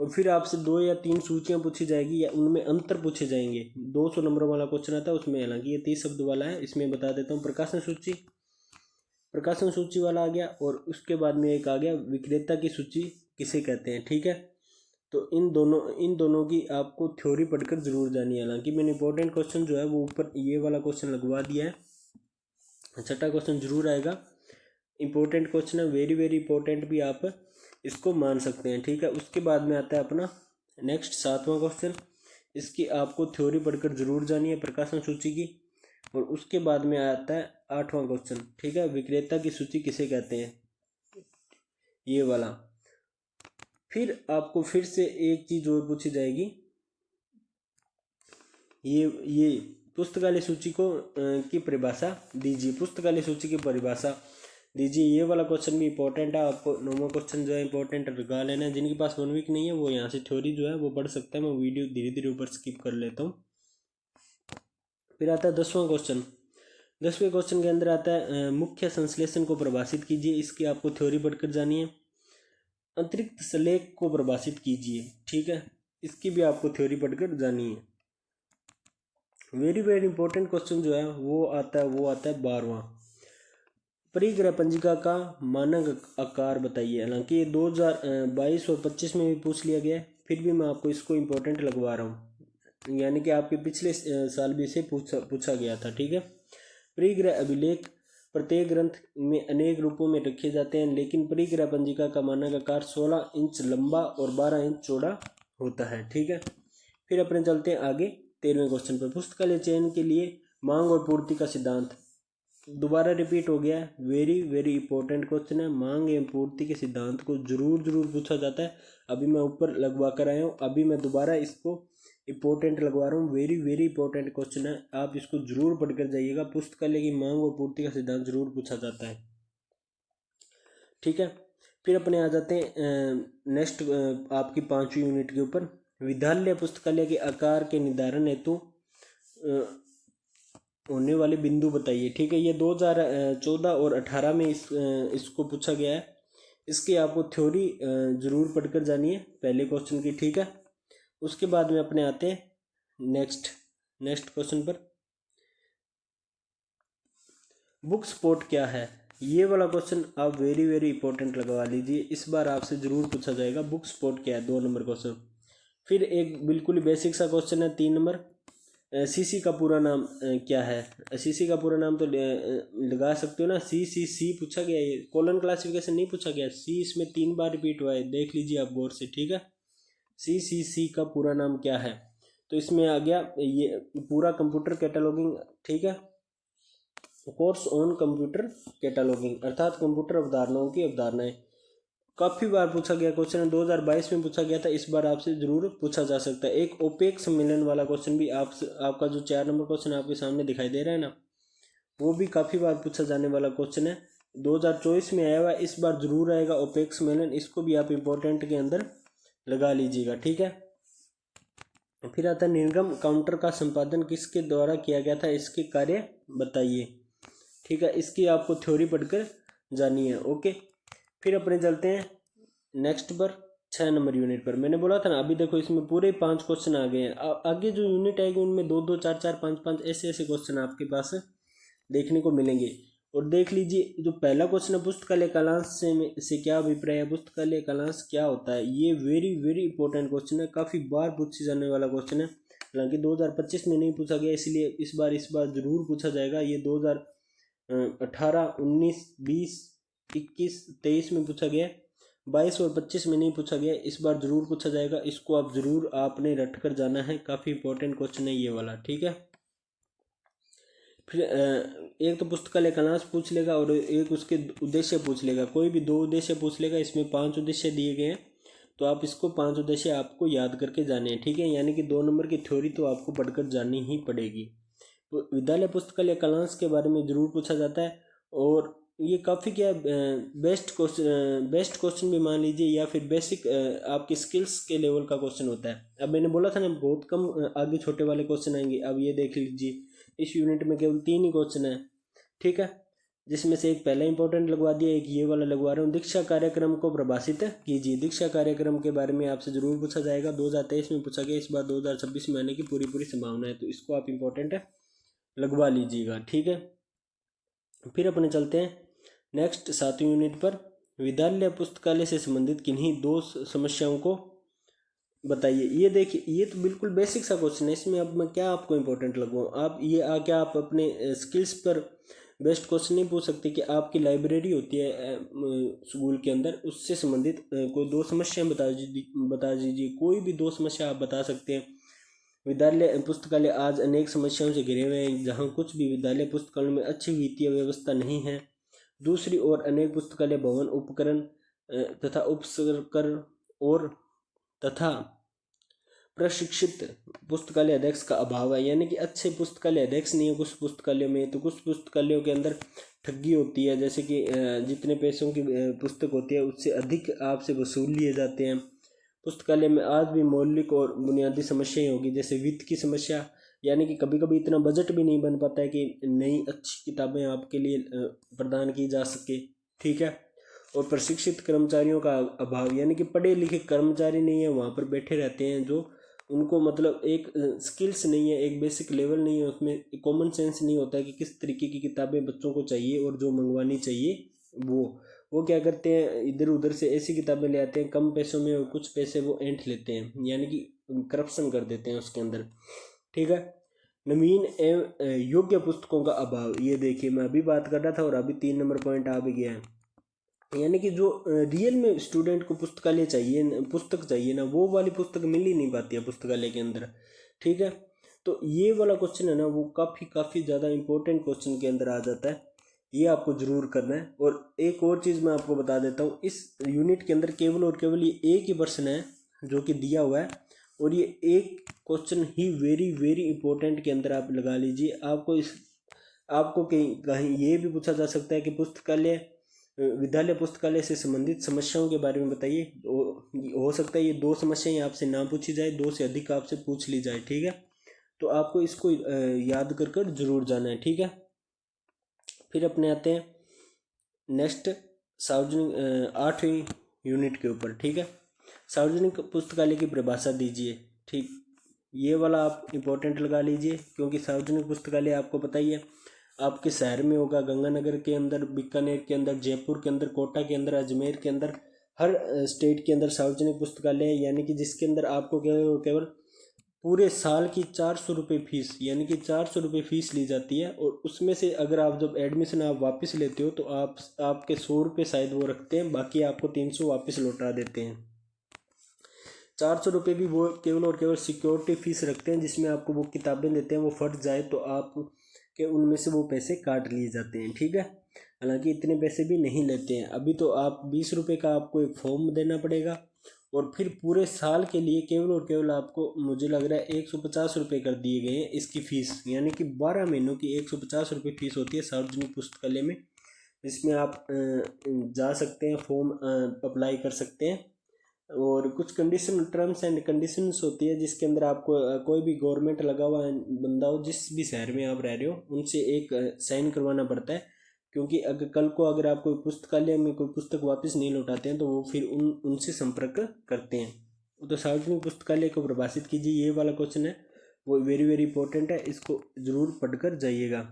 और फिर आपसे 2 या 3 सूचियां पूछी जाएगी या उनमें अंतर पूछे जाएंगे। 200 नंबर वाला क्वेश्चन आता है उसमें, हालांकि ये 30 शब्द वाला है, इसमें बता देता हूँ। प्रकाशन सूची वाला आ गया, और उसके बाद में एक आ गया विक्रेता की सूची किसे कहते हैं। ठीक है, तो इन दोनों की आपको थ्योरी पढ़कर जरूर जानी है। हालांकि मैंने इंपॉर्टेंट क्वेश्चन जो है वो ऊपर ये वाला क्वेश्चन लगवा दिया है, 6ठा क्वेश्चन जरूर आएगा। इंपॉर्टेंट क्वेश्चन है, वेरी वेरी इंपॉर्टेंट भी आप इसको मान सकते हैं। ठीक है, उसके बाद में आता है अपना नेक्स्ट 7वां क्वेश्चन, इसकी आपको थ्योरी पढ़कर जरूर जानी है, प्रकाशन सूची की। और उसके बाद में आता है 8वां क्वेश्चन। ठीक है, विक्रेता की सूची किसे कहते हैं, ये वाला। फिर आपको फिर से एक चीज और पूछी जाएगी, ये पुस्तकालय सूची को की परिभाषा दीजिए, पुस्तकालय सूची की परिभाषा दीजिए। ये वाला क्वेश्चन भी इंपॉर्टेंट है, आपको 9वां क्वेश्चन जो है इंपॉर्टेंट लगा लेना है। जिनके पास 1 वीक नहीं है वो यहाँ से थ्योरी जो है वो पढ़ सकता है, मैं वीडियो धीरे धीरे ऊपर स्किप कर लेता हूँ। फिर आता है 10वां क्वेश्चन। 10वें क्वेश्चन के अंदर आता है मुख्य संश्लेषण को परिभाषित कीजिए, इसकी आपको थ्योरी पढ़कर जानी है। अतिरिक्त सलेख को परिभाषित कीजिए। ठीक है, इसकी भी आपको थ्योरी पढ़कर जानी है। वेरी वेरी इंपॉर्टेंट क्वेश्चन जो है वो आता है 12वां, परिग्रह पंजिका का मानक आकार बताइए। हालांकि ये 2022 और 25 में भी पूछ लिया गया है, फिर भी मैं आपको इसको इम्पोर्टेंट लगवा रहा हूँ, यानी कि आपके पिछले साल भी इसे पूछा गया था। ठीक है, परिग्रह अभिलेख प्रत्येक ग्रंथ में अनेक रूपों में रखे जाते हैं, लेकिन परिग्रह पंजिका का मानक आकार 16 इंच लंबा और 12 इंच चौड़ा होता है। ठीक है, फिर अपने चलते हैं आगे 13वें क्वेश्चन पर, पुस्तकालय चयन के लिए मांग और पूर्ति का सिद्धांत। दोबारा रिपीट हो गया है, वेरी वेरी इंपॉर्टेंट क्वेश्चन है। मांग एवं पूर्ति के सिद्धांत को जरूर पूछा जाता है। अभी मैं ऊपर लगवा कर आया हूँ, अभी मैं दोबारा इसको इंपॉर्टेंट लगवा रहा हूँ। वेरी वेरी इंपॉर्टेंट क्वेश्चन है, आप इसको जरूर पढ़कर जाइएगा। पुस्तकालय की मांग और पूर्ति का सिद्धांत जरूर पूछा जाता है। ठीक है, फिर अपने आ जाते हैं नेक्स्ट आपकी 5वीं यूनिट के ऊपर, विद्यालय पुस्तकालय के आकार के निर्धारण हेतु होने वाले बिंदु बताइए। ठीक है, ये 2014 और 18 में इसको पूछा गया है। इसकी आपको थ्योरी जरूर पढ़कर जानी है पहले क्वेश्चन की। ठीक है, उसके बाद में अपने आते हैं नेक्स्ट क्वेश्चन पर, बुक स्पॉट क्या है। ये वाला क्वेश्चन आप वेरी वेरी इंपॉर्टेंट लगवा लीजिए, इस बार आपसे जरूर पूछा जाएगा बुक स्पॉट क्या है, 2 नंबर क्वेश्चन। फिर एक बिल्कुल ही बेसिक सा क्वेश्चन है 3 नंबर, सीसी का पूरा नाम क्या है। सीसी का पूरा नाम तो लगा सकते हो ना, सी पूछा गया, ये कॉलन क्लासिफिकेशन नहीं पूछा गया। सी इसमें 3 बार रिपीट हुआ है, देख लीजिए आप गौर से। ठीक है, सी का पूरा नाम क्या है, तो इसमें आ गया ये पूरा कंप्यूटर कैटलॉगिंग। ठीक है, कोर्स ऑन कंप्यूटर कैटलॉगिंग, अर्थात कंप्यूटर अवधारणाओं की अवधारणाएं। काफ़ी बार पूछा गया क्वेश्चन है, 2022 में पूछा गया था, इस बार आपसे ज़रूर पूछा जा सकता है। एक ओपेक सम्मेलन वाला क्वेश्चन भी आपका जो 4 नंबर क्वेश्चन आपके सामने दिखाई दे रहा है ना, वो भी काफ़ी बार पूछा जाने वाला क्वेश्चन है। 2024 में आया हुआ है, इस बार जरूर आएगा ओपेक सम्मेलन, इसको भी आप इम्पोर्टेंट के अंदर लगा लीजिएगा, ठीक है। फिर आता है निर्गम काउंटर का संपादन किसके द्वारा किया गया था, इसके कार्य बताइए, ठीक है। इसकी आपको थ्योरी पढ़कर जानी है, ओके। फिर अपने चलते हैं नेक्स्ट पर 6 नंबर यूनिट पर। मैंने बोला था ना, अभी देखो इसमें पूरे 5 क्वेश्चन आ गए हैं। आगे जो यूनिट आएगी उनमें 2 2 4 4 5 5 ऐसे ऐसे क्वेश्चन आपके पास देखने को मिलेंगे। और देख लीजिए, जो पहला क्वेश्चन है पुस्तकालय कालांश से क्या अभिप्राय है, पुस्तकालय कालांश क्या होता है, ये वेरी वेरी इंपॉर्टेंट क्वेश्चन है, काफ़ी बार पूछे जाने वाला क्वेश्चन है। हालांकि 2025 में नहीं पूछा गया, इसलिए इस बार जरूर पूछा जाएगा। ये 2018, 19, 20, 21, 23 में पूछा गया, 22 और 25 में नहीं पूछा गया, इस बार जरूर पूछा जाएगा। इसको आप जरूर आपने रट कर जाना है, काफ़ी इंपॉर्टेंट क्वेश्चन है ये वाला, ठीक है। फिर एक तो पुस्तकालय कालांश पूछ लेगा और एक उसके उद्देश्य पूछ लेगा। कोई भी 2 उद्देश्य पूछ लेगा, इसमें 5 उद्देश्य दिए गए हैं, तो आप इसको 5 उद्देश्य आपको याद करके जाने हैं, ठीक है। यानी कि 2 नंबर की थ्योरी तो आपको पढ़कर जानी ही पड़ेगी। तो विद्यालय पुस्तकालय कालांश के बारे में ज़रूर पूछा जाता है, और ये काफ़ी क्या बेस्ट क्वेश्चन भी मान लीजिए, या फिर बेसिक आपकी स्किल्स के लेवल का क्वेश्चन होता है। अब मैंने बोला था ना, बहुत कम आगे छोटे वाले क्वेश्चन आएंगे। अब ये देख लीजिए, इस यूनिट में केवल 3 ही क्वेश्चन है, ठीक है, जिसमें से एक पहला इंपॉर्टेंट लगवा दिया, एक ये वाला लगवा रहा हूँ। दीक्षा कार्यक्रम को प्रभाषित कीजिए। दीक्षा कार्यक्रम के बारे में आपसे जरूर पूछा जाएगा, 2023 में पूछा गया, इस बार 2026 में आने की पूरी संभावना है, तो इसको आप इंपॉर्टेंट लगवा लीजिएगा, ठीक है। फिर अपने चलते हैं नेक्स्ट 7वीं यूनिट पर। विद्यालय पुस्तकालय से संबंधित किन्हीं 2 समस्याओं को बताइए। ये देखिए, ये तो बिल्कुल बेसिक सा क्वेश्चन है, इसमें अब मैं क्या आपको इंपॉर्टेंट लगवाऊँ। आप ये क्या आप अपने स्किल्स पर बेस्ट क्वेश्चन नहीं पूछ सकते कि आपकी लाइब्रेरी होती है स्कूल के अंदर, उससे संबंधित कोई 2 समस्याएं बता दीजिए। कोई भी 2 समस्या आप बता सकते हैं। विद्यालय पुस्तकालय आज अनेक समस्याओं से घिरे हुए हैं, जहाँ कुछ भी विद्यालय पुस्तकालय में अच्छी वित्तीय व्यवस्था नहीं है। दूसरी ओर अनेक पुस्तकालय भवन, उपकरण तथा उपकरण और तथा प्रशिक्षित पुस्तकालय अध्यक्ष का अभाव है। यानी कि अच्छे पुस्तकालय अध्यक्ष नहीं है कुछ पुस्तकालयों में, तो कुछ पुस्तकालयों के अंदर ठगी होती है, जैसे कि जितने पैसों की पुस्तक होती है उससे अधिक आपसे वसूल लिए जाते हैं। पुस्तकालय में आज भी मौलिक और बुनियादी समस्याएं होगी, जैसे वित्त की समस्या, यानी कि कभी कभी इतना बजट भी नहीं बन पाता है कि नई अच्छी किताबें आपके लिए प्रदान की जा सके, ठीक है। और प्रशिक्षित कर्मचारियों का अभाव, यानी कि पढ़े लिखे कर्मचारी नहीं है, वहाँ पर बैठे रहते हैं जो उनको मतलब एक स्किल्स नहीं है, एक बेसिक लेवल नहीं है, उसमें कॉमन सेंस नहीं होता है कि किस तरीके की किताबें बच्चों को चाहिए और जो मंगवानी चाहिए वो क्या करते हैं, इधर उधर से ऐसी किताबें ले आते हैं कम पैसों में, और कुछ पैसे वो ऐंठ लेते हैं, यानी कि करप्शन कर देते हैं उसके अंदर, ठीक है। नवीन एवं योग्य पुस्तकों का अभाव, ये देखिए मैं अभी बात कर रहा था और अभी 3 नंबर पॉइंट आ भी गया है। यानी कि जो रियल में स्टूडेंट को पुस्तकालय चाहिए, पुस्तक चाहिए ना, वो वाली पुस्तक मिल ही नहीं पाती है पुस्तकालय के अंदर, ठीक है। तो ये वाला क्वेश्चन है ना, वो काफ़ी ज़्यादा इंपॉर्टेंट क्वेश्चन के अंदर आ जाता है, ये आपको जरूर करना है। और एक और चीज़ मैं आपको बता देता हूँ, इस यूनिट के अंदर केवल और केवल ये एक ही प्रश्न है जो कि दिया हुआ है, और ये एक क्वेश्चन ही वेरी वेरी इंपॉर्टेंट के अंदर आप लगा लीजिए। आपको कहीं ये भी पूछा जा सकता है कि विद्यालय पुस्तकालय से संबंधित समस्याओं के बारे में बताइए। हो सकता है ये 2 समस्याएं आपसे ना पूछी जाए, 2 से अधिक आपसे पूछ ली जाए, ठीक है। तो आपको इसको याद कर जरूर जाना है, ठीक है। फिर अपने आते हैं नेक्स्ट सार्वजनिक 8वीं यूनिट के ऊपर, ठीक है। सार्वजनिक पुस्तकालय की परिभाषा दीजिए, ठीक, ये वाला आप इम्पोर्टेंट लगा लीजिए, क्योंकि सार्वजनिक पुस्तकालय आपको पता ही है आपके शहर में होगा, गंगानगर के अंदर, बीकानेर के अंदर, जयपुर के अंदर, कोटा के अंदर, अजमेर के अंदर, हर स्टेट के अंदर सार्वजनिक पुस्तकालय है। यानी कि जिसके अंदर आपको केवल पूरे साल की 400 रुपये फीस, यानी कि 400 रुपये फीस ली जाती है, और उसमें से अगर आप जब एडमिशन आप वापस लेते हो तो आपके 100 रुपये शायद वो रखते हैं, बाकी आपको 300 वापस लौटा देते हैं। 400 रुपये भी वो केवल और केवल सिक्योरिटी फीस रखते हैं, जिसमें आपको वो किताबें देते हैं, वो फट जाए तो आप के उनमें से वो पैसे काट लिए जाते हैं, ठीक है। हालांकि इतने पैसे भी नहीं लेते हैं। अभी तो आप 20 रुपये का आपको एक फॉर्म देना पड़ेगा और फिर पूरे साल के लिए केवल और केवल आपको मुझे लग रहा है 150 रुपये कर दिए गए हैं इसकी फ़ीस, यानी कि 12 महीनों की 150 रुपये फ़ीस होती है सार्वजनिक पुस्तकालय में। इसमें आप जा सकते हैं, फॉर्म अप्लाई कर सकते हैं और कुछ कंडीशन, टर्म्स एंड कंडीशंस होती है जिसके अंदर आपको कोई भी गवर्नमेंट लगा हुआ बंदा हो, जिस भी शहर में आप रह रहे हो, उनसे एक साइन करवाना पड़ता है। क्योंकि अगर कल को अगर आप कोई पुस्तकालय में कोई पुस्तक वापस नहीं लौटाते हैं तो वो फिर उनसे संपर्क करते हैं। तो सार्वजनिक पुस्तकालय को परिभाषित कीजिए, ये वाला क्वेश्चन है वो वेरी वेरी इंपॉर्टेंट है, इसको जरूर पढ़कर जाइएगा।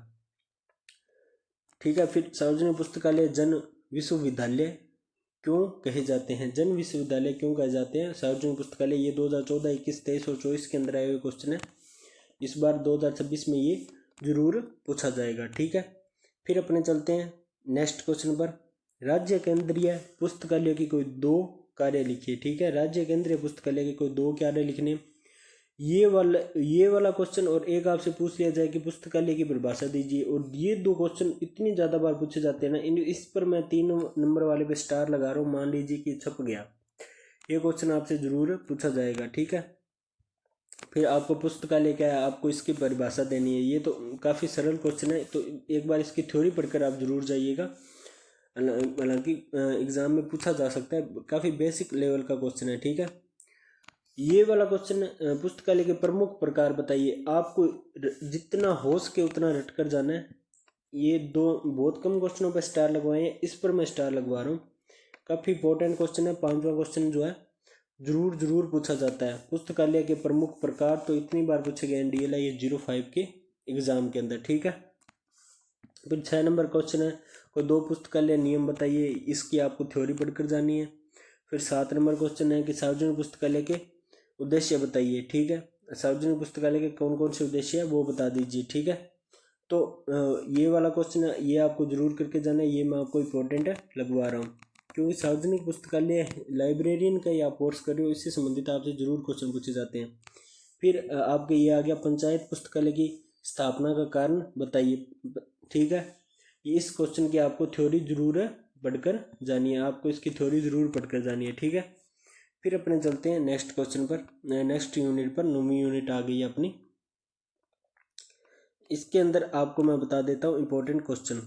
ठीक है, फिर सार्वजनिक पुस्तकालय जन विश्वविद्यालय क्यों कहे जाते हैं? जन विश्वविद्यालय क्यों कहे जाते हैं सार्वजनिक पुस्तकालय? ये 2014, 21, 23 और 24 के अंदर आए हुए क्वेश्चन है। इस बार 2026 में ये जरूर पूछा जाएगा। ठीक है, फिर अपने चलते हैं नेक्स्ट क्वेश्चन पर। राज्य केंद्रीय पुस्तकालय की कोई 2 कार्य लिखिए। ठीक है, राज्य केंद्रीय पुस्तकालय के कोई 2 कार्य लिखने। ये वाला क्वेश्चन और एक आपसे पूछ लिया जाए कि पुस्तकालय की परिभाषा दीजिए, और ये 2 क्वेश्चन इतनी ज़्यादा बार पूछे जाते हैं ना, इस पर मैं 3 नंबर वाले पे स्टार लगा रहा हूँ। मान लीजिए कि छप गया, ये क्वेश्चन आपसे जरूर पूछा जाएगा। ठीक है, फिर आपको पुस्तकालय क्या है, आपको इसकी परिभाषा देनी है। ये तो काफ़ी सरल क्वेश्चन है, तो एक बार इसकी थ्योरी पढ़कर आप जरूर जाइएगा। हालांकि एग्जाम में पूछा जा सकता है, काफ़ी बेसिक लेवल का क्वेश्चन है। ठीक है, ये वाला क्वेश्चन, पुस्तकालय के प्रमुख प्रकार बताइए। आपको जितना हो सके उतना रट कर जाना है। ये 2 बहुत कम क्वेश्चनों पर स्टार लगवाए हैं, इस पर मैं स्टार लगवा रहा हूँ। काफ़ी इंपॉर्टेंट क्वेश्चन है। 5वां क्वेश्चन जो है जरूर पूछा जाता है। पुस्तकालय के प्रमुख प्रकार तो इतनी बार पूछे गए DLI ये 05 के एग्जाम के अंदर। ठीक है, फिर 6 नंबर क्वेश्चन है, कोई 2 पुस्तकालय नियम बताइए। इसकी आपको थ्योरी पढ़कर जानी है। फिर 7 नंबर क्वेश्चन है कि सार्वजनिक पुस्तकालय के उद्देश्य बताइए। ठीक है, सार्वजनिक पुस्तकालय के कौन कौन से उद्देश्य है वो बता दीजिए। ठीक है, तो ये वाला क्वेश्चन है, ये आपको जरूर करके जाना है। ये मैं आपको इंपॉर्टेंट लगवा रहा हूँ, क्योंकि सार्वजनिक पुस्तकालय लाइब्रेरियन का या कोर्स कर रहे हो, इससे संबंधित आपसे जरूर क्वेश्चन पूछे जाते हैं। फिर आपके ये आ गया पंचायत पुस्तकालय की स्थापना का कारण बताइए। ठीक है, इस क्वेश्चन की आपको थ्योरी जरूर पढ़कर जानी है, आपको इसकी थ्योरी जरूर पढ़कर जानी है। ठीक है, फिर अपने चलते हैं नेक्स्ट क्वेश्चन पर, नेक्स्ट यूनिट पर। 9वीं यूनिट आ गई है अपनी। इसके अंदर आपको मैं बता देता हूँ इंपॉर्टेंट क्वेश्चन।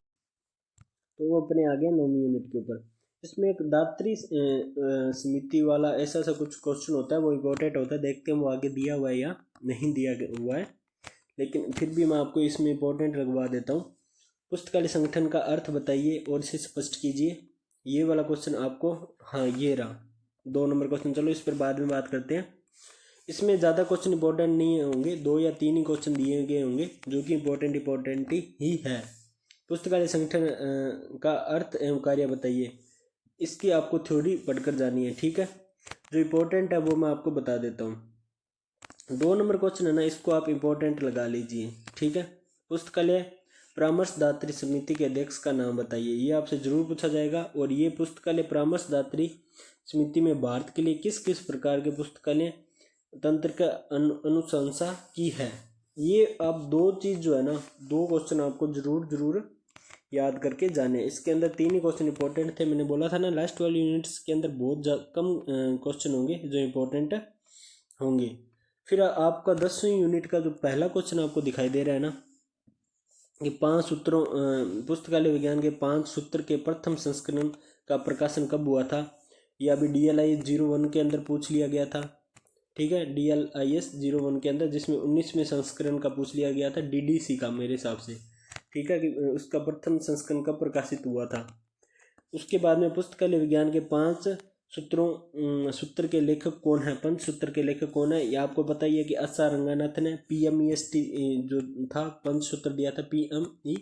तो वो अपने आ गया 9वीं यूनिट के ऊपर। इसमें एक दात्री समिति वाला ऐसा सा कुछ क्वेश्चन होता है, वो इंपॉर्टेंट होता है। देखते हैं वो आगे दिया हुआ है या नहीं दिया हुआ है, लेकिन फिर भी मैं आपको इसमें इंपॉर्टेंट लगवा देता हूँ। पुस्तकालय संगठन का अर्थ बताइए और इसे स्पष्ट कीजिए। ये वाला क्वेश्चन आपको, हाँ ये रहा 2 नंबर क्वेश्चन। चलो इस पर बाद में बात करते हैं। इसमें ज़्यादा क्वेश्चन इंपॉर्टेंट नहीं होंगे, 2 या 3 ही क्वेश्चन दिए गए होंगे जो कि इंपॉर्टेंट ही है। पुस्तकालय संगठन का अर्थ एवं कार्य बताइए। इसकी आपको थ्योरी पढ़कर जानी है। ठीक है, जो इम्पोर्टेंट है वो मैं आपको बता देता हूँ। 2 नंबर क्वेश्चन है ना, इसको आप इम्पोर्टेंट लगा लीजिए। ठीक है, पुस्तकालय परामर्शदात्री समिति के अध्यक्ष का नाम बताइए। ये आपसे जरूर पूछा जाएगा। और ये पुस्तकालय परामर्शदात्री समिति में भारत के लिए किस किस प्रकार के पुस्तकालय तंत्र का अनुशंसा की है। ये आप 2 चीज़ जो है ना, 2 क्वेश्चन आपको जरूर याद करके जाने। इसके अंदर 3 ही क्वेश्चन इंपॉर्टेंट थे। मैंने बोला था ना, लास्ट वाली यूनिट्स के अंदर बहुत कम क्वेश्चन होंगे जो इंपॉर्टेंट होंगे। फिर आपका 10वीं यूनिट का जो पहला क्वेश्चन आपको दिखाई दे रहा है ना, कि 5 सूत्रों, पुस्तकालय विज्ञान के 5 सूत्र के प्रथम संस्करण का प्रकाशन कब हुआ था। यह अभी DLI 01 के अंदर पूछ लिया गया था। ठीक है, DLIS 01 के अंदर, जिसमें 19वें संस्करण का पूछ लिया गया था, DDC का मेरे हिसाब से। ठीक है, कि उसका प्रथम संस्करण कब प्रकाशित हुआ था। उसके बाद में पुस्तकालय विज्ञान के 5 सूत्र के लेखक कौन है, पंचसूत्र के लेखक कौन है। ये आपको पता ही है कि S R रंगानाथन है। PMEST जो था पंचसूत्र दिया था, PME,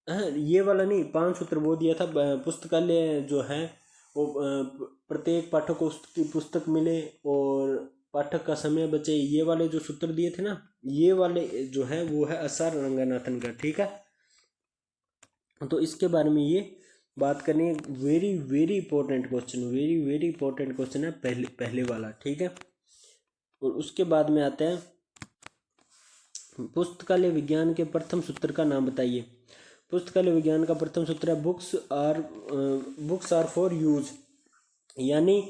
हाँ ये वाला नहीं, 5 सूत्र वो दिया था। पुस्तकालय जो है वो प्रत्येक पाठक को उसकी पुस्तक मिले और पाठक का समय बचे, ये वाले जो सूत्र दिए थे ना, ये वाले जो है वो है S R रंगानाथन का। ठीक है, तो इसके बारे में ये बात करनी है। Very important question, very important question है पहले वाला। ठीक है, और उसके बाद में आता है पुस्तकालय विज्ञान के प्रथम सूत्र का नाम बताइए। पुस्तकालय विज्ञान का प्रथम सूत्र है बुक्स आर फॉर यूज, यानी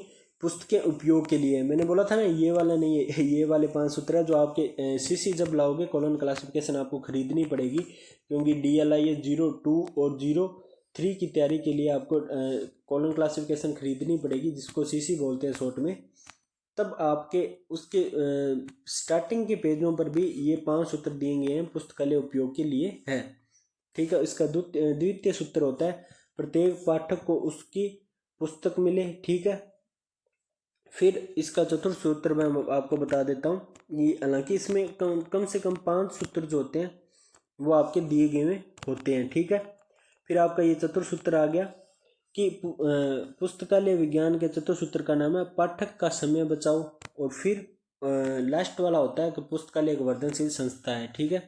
पुस्तकें उपयोग के लिए। मैंने बोला था ना ये वाला नहीं है, ये वाले 5 सूत्र है जो आपके सीसी जब लाओगे कॉलम क्लासिफिकेशन आपको खरीदनी पड़ेगी, क्योंकि DLIS 02 और 03 की तैयारी के लिए आपको कॉलम क्लासिफिकेशन खरीदनी पड़ेगी, जिसको सीसी बोलते हैं शॉर्ट में। तब आपके उसके स्टार्टिंग के पेजों पर भी ये 5 सूत्र दिए गए हैं, पुस्तकालय उपयोग के लिए है। ठीक है, इसका द्वितीय सूत्र होता है प्रत्येक पाठक को उसकी पुस्तक मिले। ठीक है, फिर इसका चतुर्थ सूत्र मैं आपको बता देता हूँ। ये हालांकि इसमें कम से कम 5 सूत्र जो होते हैं वो आपके दिए गए में होते हैं। ठीक है, फिर आपका ये चतुर्थ सूत्र आ गया कि पुस्तकालय विज्ञान के चतुर्थ सूत्र का नाम है पाठक का समय बचाओ। और फिर लास्ट वाला होता है कि पुस्तकालय एक वर्धनशील संस्था है। ठीक है,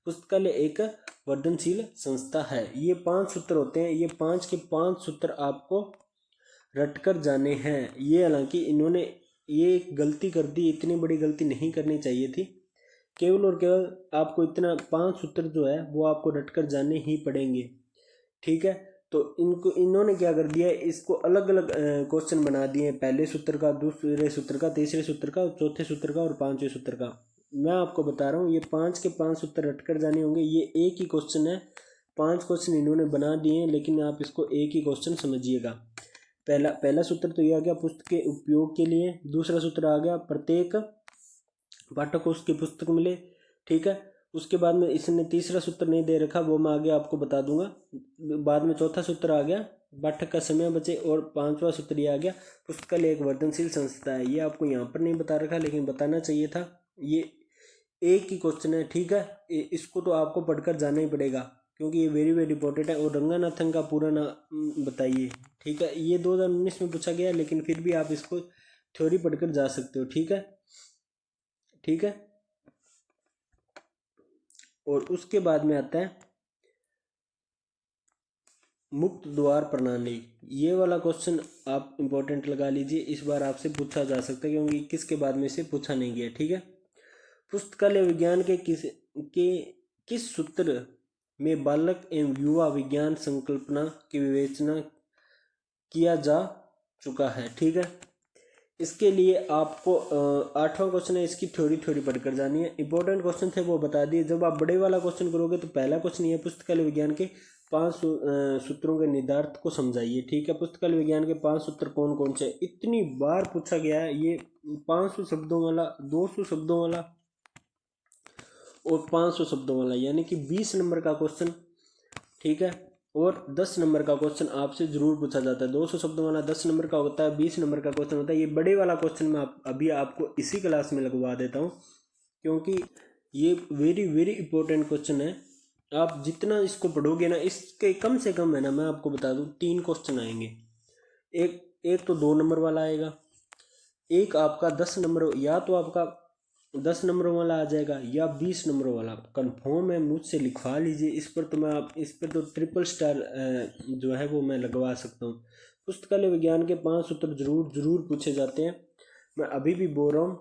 पुस्तकालय एक वर्धनशील संस्था है। ये 5 सूत्र होते हैं, ये 5 के 5 सूत्र आपको रटकर जाने हैं। ये हालांकि इन्होंने ये एक गलती कर दी, इतनी बड़ी गलती नहीं करनी चाहिए थी। केवल और केवल आपको इतना 5 सूत्र जो है वो आपको रटकर जाने ही पड़ेंगे। ठीक है, तो इन्होंने क्या कर दिया है, इसको अलग अलग क्वेश्चन बना दिए, पहले सूत्र का, दूसरे सूत्र का, तीसरे सूत्र का, चौथे सूत्र का और 5वें सूत्र का। मैं आपको बता रहा हूँ ये 5 के 5 सूत्र रटकर जाने होंगे। ये एक ही क्वेश्चन है, 5 क्वेश्चन इन्होंने बना दिए हैं, लेकिन आप इसको एक ही क्वेश्चन समझिएगा। पहला सूत्र तो ये आ गया पुस्तक के उपयोग के लिए। दूसरा सूत्र आ गया प्रत्येक पाठक को उसकी पुस्तक मिले। ठीक है, उसके बाद में इसने तीसरा सूत्र नहीं दे रखा, वो मैं आगे आपको बता दूंगा। बाद में चौथा सूत्र आ गया पाठक का समय बचे, और 5वां सूत्र ये आ गया पुस्तकालय एक वर्धनशील संस्था है। ये आपको यहाँ पर नहीं बता रखा, लेकिन बताना चाहिए था। ये एक ही क्वेश्चन है। ठीक है, इसको तो आपको पढ़कर जाना ही पड़ेगा, क्योंकि ये वेरी वेरी इंपॉर्टेंट है। और रंगानाथन का पूरा नाम बताइए। ठीक है, ये 2019 में पूछा गया, लेकिन फिर भी आप इसको थ्योरी पढ़कर जा सकते हो। ठीक है, ठीक है। और उसके बाद में आता है मुक्त द्वार प्रणाली। ये वाला क्वेश्चन आप इंपॉर्टेंट लगा लीजिए, इस बार आपसे पूछा जा सकता है, क्योंकि किसके बाद में से पूछा नहीं गया। ठीक है, पुस्तकालय विज्ञान के किस सूत्र में बालक एवं युवा विज्ञान संकल्पना की विवेचना किया जा चुका है। ठीक है, इसके लिए आपको 8वां क्वेश्चन है, इसकी थ्योरी पढ़कर जानी है। इंपॉर्टेंट क्वेश्चन थे वो बता दिए। जब आप बड़े वाला क्वेश्चन करोगे तो पहला क्वेश्चन ये पुस्तकालय विज्ञान के 5 सूत्रों के निधार्थ को समझाइए। ठीक है, पुस्तकालय विज्ञान के 5 सूत्र कौन कौन से, इतनी बार पूछा गया है। ये 500 शब्दों वाला, 200 शब्दों वाला और 500 शब्दों वाला, यानी कि 20 नंबर का क्वेश्चन। ठीक है, और 10 नंबर का क्वेश्चन आपसे जरूर पूछा जाता है। 200 शब्दों वाला 10 नंबर का होता है, 20 नंबर का क्वेश्चन होता है। ये बड़े वाला क्वेश्चन मैं अभी आपको इसी क्लास में लगवा देता हूँ, क्योंकि ये वेरी वेरी इंपॉर्टेंट क्वेश्चन है। आप जितना इसको पढ़ोगे ना, इसके कम से कम है ना, मैं आपको बता दूँ 3 क्वेश्चन आएंगे। एक तो 2 नंबर वाला आएगा, एक आपका 10 नंबर, या तो आपका 10 नंबरों वाला आ जाएगा या 20 नंबरों वाला। कंफर्म है, मुझसे लिखवा लीजिए। इस पर तो ट्रिपल स्टार जो है वो मैं लगवा सकता हूँ। पुस्तकालय विज्ञान के 5 सूत्र जरूर पूछे जाते हैं। मैं अभी भी बोल रहा हूँ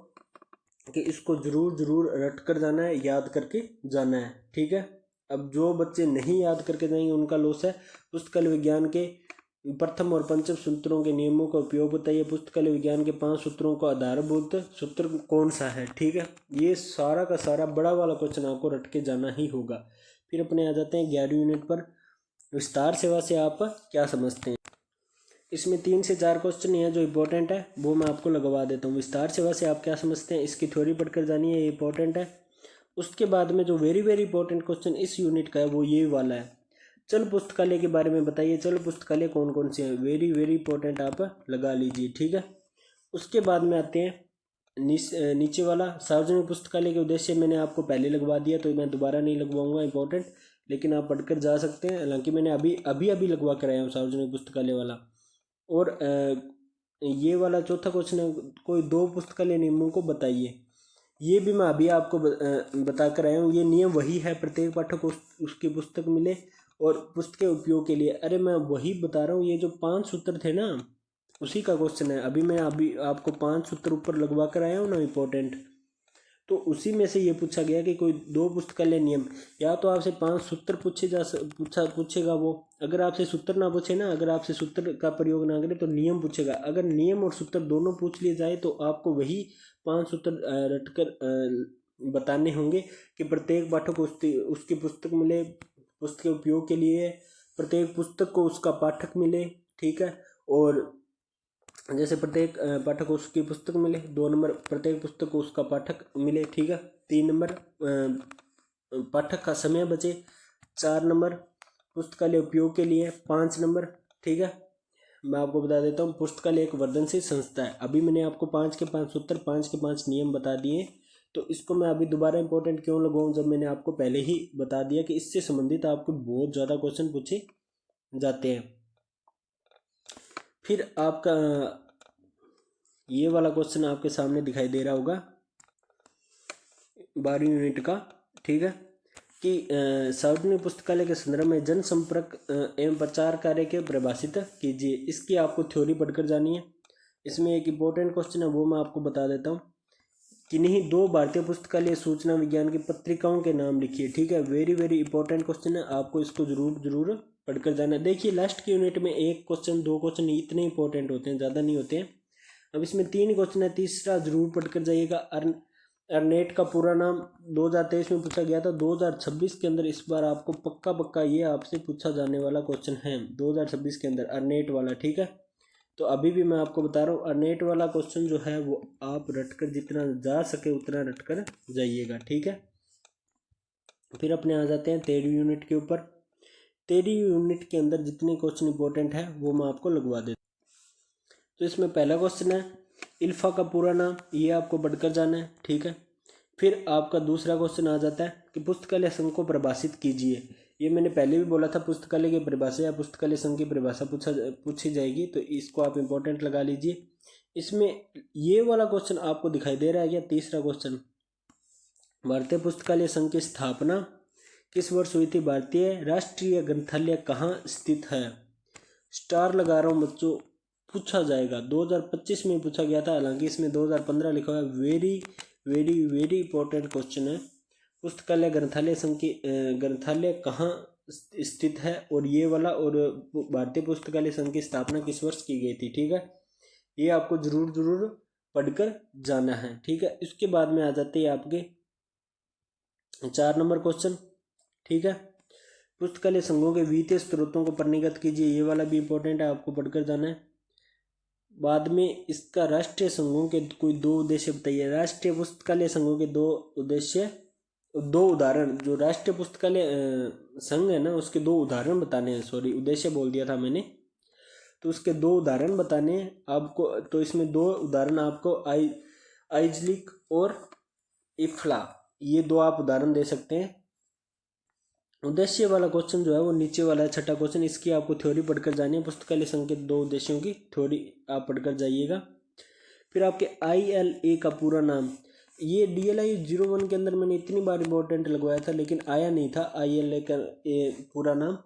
कि इसको जरूर रट कर जाना है, याद करके जाना है। ठीक है, अब जो बच्चे नहीं याद करके जाएंगे उनका लॉस है। पुस्तकालय विज्ञान के प्रथम और पंचम सूत्रों के नियमों का उपयोग बताइए। पुस्तकालय विज्ञान के 5 सूत्रों का आधारभूत सूत्र कौन सा है। ठीक है, ये सारा का सारा बड़ा वाला क्वेश्चन आपको रट के जाना ही होगा। फिर अपने आ जाते हैं 11वीं यूनिट पर, विस्तार सेवा से आप क्या समझते हैं। इसमें 3 से 4 क्वेश्चन हैं जो इंपॉर्टेंट है, वो मैं आपको लगवा देता हूँ। विस्तार सेवा से आप क्या समझते हैं, इसकी थ्योरी पढ़कर जानी है, ये इंपॉर्टेंट है। उसके बाद में जो वेरी वेरी इंपॉर्टेंट क्वेश्चन इस यूनिट का है वो ये वाला है, चल पुस्तकालय के बारे में बताइए। चल पुस्तकालय कौन कौन से हैं, वेरी वेरी इंपॉर्टेंट आप लगा लीजिए। ठीक है, उसके बाद में आते हैं नीचे वाला, सार्वजनिक पुस्तकालय के उद्देश्य मैंने आपको पहले लगवा दिया, तो मैं दोबारा नहीं लगवाऊंगा, इंपॉर्टेंट, लेकिन आप पढ़कर जा सकते हैं। हालांकि मैंने अभी लगवा कर आया हूँ सार्वजनिक पुस्तकालय वाला। और ये वाला चौथा क्वेश्चन है, कोई 2 पुस्तकालय नियमों को बताइए। ये भी मैं अभी आपको बता कर आया हूँ। ये नियम वही है, प्रत्येक पाठक को उसकी पुस्तक मिले और पुस्तक के उपयोग के लिए। अरे मैं वही बता रहा हूँ, ये जो 5 सूत्र थे ना, उसी का क्वेश्चन है। मैं अभी आपको 5 सूत्र ऊपर लगवा कर आया हूँ ना, इंपॉर्टेंट। तो उसी में से ये पूछा गया कि कोई दो पुस्तकालय नियम, या तो आपसे 5 सूत्र पूछेगा वो, अगर आपसे सूत्र ना पूछे ना, अगर आपसे सूत्र का प्रयोग ना करे तो नियम पूछेगा। अगर नियम और सूत्र दोनों पूछ लिए जाए तो आपको वही 5 सूत्र रटकर बताने होंगे कि प्रत्येक पाठक को उसकी पुस्तक मिले, पुस्तक के उपयोग के लिए, प्रत्येक पुस्तक को उसका पाठक मिले, ठीक है। और जैसे प्रत्येक पाठक को उसकी पुस्तक मिले, 2 नंबर प्रत्येक पुस्तक को उसका पाठक मिले, ठीक है। 3 नंबर पाठक का समय बचे, 4 नंबर पुस्तकालय उपयोग के लिए, 5 नंबर, ठीक है। मैं आपको बता देता हूँ, पुस्तकालय एक वर्धनशील संस्था है। अभी मैंने आपको 5 के 5 सूत्र, 5 के 5 नियम बता दिए, तो इसको मैं अभी दोबारा इंपॉर्टेंट क्यों लगाऊं जब मैंने आपको पहले ही बता दिया कि इससे संबंधित आपको बहुत ज़्यादा क्वेश्चन पूछे जाते हैं। फिर आपका ये वाला क्वेश्चन आपके सामने दिखाई दे रहा होगा 12वीं यूनिट का, ठीक है, कि सार्वजनिक पुस्तकालय के संदर्भ में जनसंपर्क एवं प्रचार कार्य के परिभाषित कीजिए। इसकी आपको थ्योरी पढ़कर जानी है। इसमें एक इम्पोर्टेंट क्वेश्चन है, वो मैं आपको बता देता हूँ। किन्हीं 2 भारतीय पुस्तकालय सूचना विज्ञान की पत्रिकाओं के नाम लिखिए, ठीक है। वेरी वेरी इंपॉर्टेंट क्वेश्चन है, आपको इसको जरूर पढ़कर जाना है। देखिए लास्ट की यूनिट में 1 क्वेश्चन 2 क्वेश्चन इतने इंपॉर्टेंट होते हैं, ज़्यादा नहीं होते हैं। अब इसमें 3 क्वेश्चन है, तीसरा जरूर पढ़कर जाइएगा। अर्नेट का पूरा नाम 2023 में पूछा गया था, 2026 के अंदर इस बार आपको पक्का ये आपसे पूछा जाने वाला क्वेश्चन है 2026 के अंदर, अर्नेट वाला, ठीक है। तो अभी भी मैं आपको बता रहा हूँ, अर्नेट वाला क्वेश्चन जो है वो आप रटकर जितना जा सके उतना रटकर जाइएगा, ठीक है। फिर अपने आ जाते हैं 13वीं यूनिट के ऊपर। 13वीं यूनिट के अंदर जितने क्वेश्चन इंपॉर्टेंट है वो मैं आपको लगवा देता हूँ। तो इसमें पहला क्वेश्चन है इल्फा का पूरा नाम, ये आपको पढ़कर जाना है, ठीक है। फिर आपका दूसरा क्वेश्चन आ जाता है कि पुस्तकालय संघ को परिभाषित कीजिए। ये मैंने पहले भी बोला था, पुस्तकालय की परिभाषा या पुस्तकालय संघ की परिभाषा पूछी जाएगी, तो इसको आप इंपॉर्टेंट लगा लीजिए। इसमें ये वाला क्वेश्चन आपको दिखाई दे रहा है क्या, तीसरा क्वेश्चन, भारतीय पुस्तकालय संघ की स्थापना किस वर्ष हुई थी, भारतीय राष्ट्रीय ग्रंथालय कहाँ स्थित है। स्टार लगा रहा हूँ बच्चों, पूछा जाएगा, 2025 में पूछा गया था, हालांकि इसमें 2015 लिखा हुआ है। Very very very important question है। पुस्तकालय ग्रंथालय संघ की ग्रंथालय कहाँ स्थित है, और ये वाला, और भारतीय पुस्तकालय संघ की स्थापना किस वर्ष की गई थी, ठीक है। ये आपको जरूर पढ़कर जाना है, ठीक है। इसके बाद में आ जाते हैं आपके 4 नंबर क्वेश्चन, ठीक है। पुस्तकालय संघों के वित्तीय स्रोतों को परिगणित कीजिए, ये वाला भी इंपॉर्टेंट है, आपको पढ़कर जाना है। बाद में इसका राष्ट्रीय संघों के कोई 2 उद्देश्य बताइए। राष्ट्रीय पुस्तकालय संघों के 2 उद्देश्य, 2 उदाहरण, जो राष्ट्रीय पुस्तकालय संघ है ना उसके 2 उदाहरण बताने हैं, सॉरी उद्देश्य बोल दिया था मैंने, तो उसके 2 उदाहरण बताने हैं आपको। तो इसमें 2 उदाहरण आपको आइजलिक और इफ्ला, ये 2 आप उदाहरण दे सकते हैं। उद्देश्य वाला क्वेश्चन जो है वो नीचे वाला है, छठा क्वेश्चन, इसकी आपको थ्योरी पढ़कर जानी है। पुस्तकालय संघ के 2 उद्देश्यों की थ्योरी आप पढ़कर जाइएगा। फिर आपके ILA का पूरा नाम, ये DLI 01 के अंदर मैंने इतनी बार इंपॉर्टेंट लगवाया था लेकिन आया नहीं था ILA का पूरा नाम,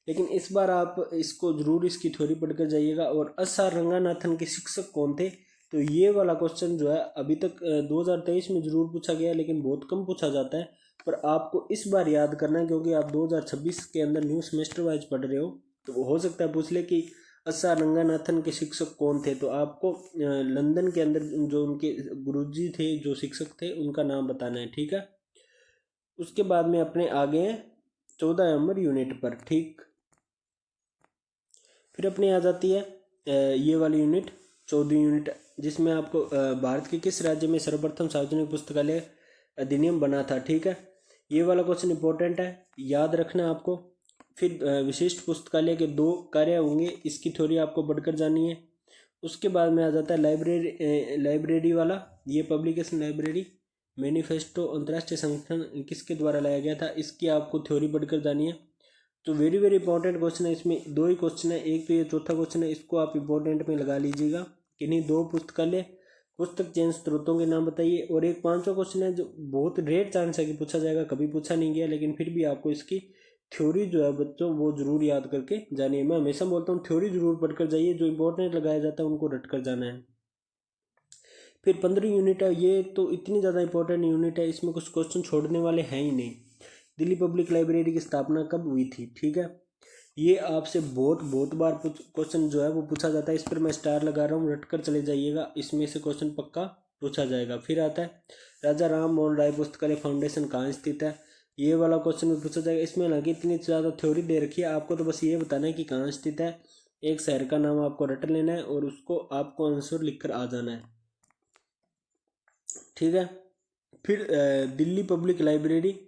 लेकिन इस बार आप इसको जरूर इसकी थ्योरी पढ़कर जाइएगा। और SR रंगानाथन के शिक्षक कौन थे, तो ये वाला क्वेश्चन जो है अभी तक 2023 में जरूर पूछा गया है लेकिन बहुत कम पूछा जाता है, पर आपको इस बार याद करना है क्योंकि आप 2026 के अंदर न्यू सेमेस्टर वाइज पढ़ रहे हो, तो हो सकता है पूछ ले कि SR रंगानाथन के शिक्षक कौन थे। तो आपको लंदन के अंदर जो उनके गुरुजी थे, जो शिक्षक थे, उनका नाम बताना है, ठीक है। उसके बाद में अपने आगे 14 नंबर यूनिट पर, ठीक। फिर अपने आ जाती है ये वाली यूनिट 14वीं यूनिट, जिसमें आपको भारत के किस राज्य में सर्वप्रथम सार्वजनिक पुस्तकालय अधिनियम बना था, ठीक है। ये वाला क्वेश्चन इंपॉर्टेंट है, याद रखना आपको। फिर विशिष्ट पुस्तकालय के 2 कार्य होंगे, इसकी थ्योरी आपको पढ़कर जानी है। उसके बाद में आ जाता है लाइब्रेरी वाला, ये पब्लिकेशन लाइब्रेरी मैनिफेस्टो अंतर्राष्ट्रीय संगठन किसके द्वारा लाया गया था, इसकी आपको थ्योरी पढ़कर जानी है। तो वेरी वेरी इंपॉर्टेंट क्वेश्चन है, इसमें 2 ही क्वेश्चन है, एक तो ये चौथा क्वेश्चन है, इसको आप इंपॉर्टेंट में लगा लीजिएगा। किन्हीं 2 पुस्तकालय पुस्तक चयन स्रोतों के नाम बताइए। और एक 5वां क्वेश्चन है जो बहुत रेयर चांस है कि पूछा जाएगा, कभी पूछा नहीं गया, लेकिन फिर भी आपको इसकी थ्योरी जो है बच्चों वो जरूर याद करके जानी है। मैं हमेशा बोलता हूँ थ्योरी जरूर पढ़कर जाइए, जो इंपॉर्टेंट लगाया जाता है उनको रट कर जाना है। फिर 15 यूनिट है, ये तो इतनी ज़्यादा इंपॉर्टेंट यूनिट है, इसमें कुछ क्वेश्चन छोड़ने वाले हैं ही नहीं। दिल्ली पब्लिक लाइब्रेरी की स्थापना कब हुई थी, ठीक है, ये आपसे बहुत बार क्वेश्चन जो है वो पूछा जाता है। इस पर मैं स्टार लगा रहा हूँ, रट कर चले जाइएगा, इसमें से क्वेश्चन पक्का पूछा जाएगा। फिर आता है राजा राम मोहन राय पुस्तकालय फाउंडेशन कहाँ स्थित है, ये वाला क्वेश्चन भी पूछा जाएगा। इसमें हालांकि इतनी ज़्यादा थ्योरी दे रखी है, आपको तो बस ये बताना है कि कहाँ स्थित है, एक शहर का नाम आपको रट लेना है और उसको आपको आंसर लिख कर आ जाना है, ठीक है। फिर दिल्ली पब्लिक लाइब्रेरी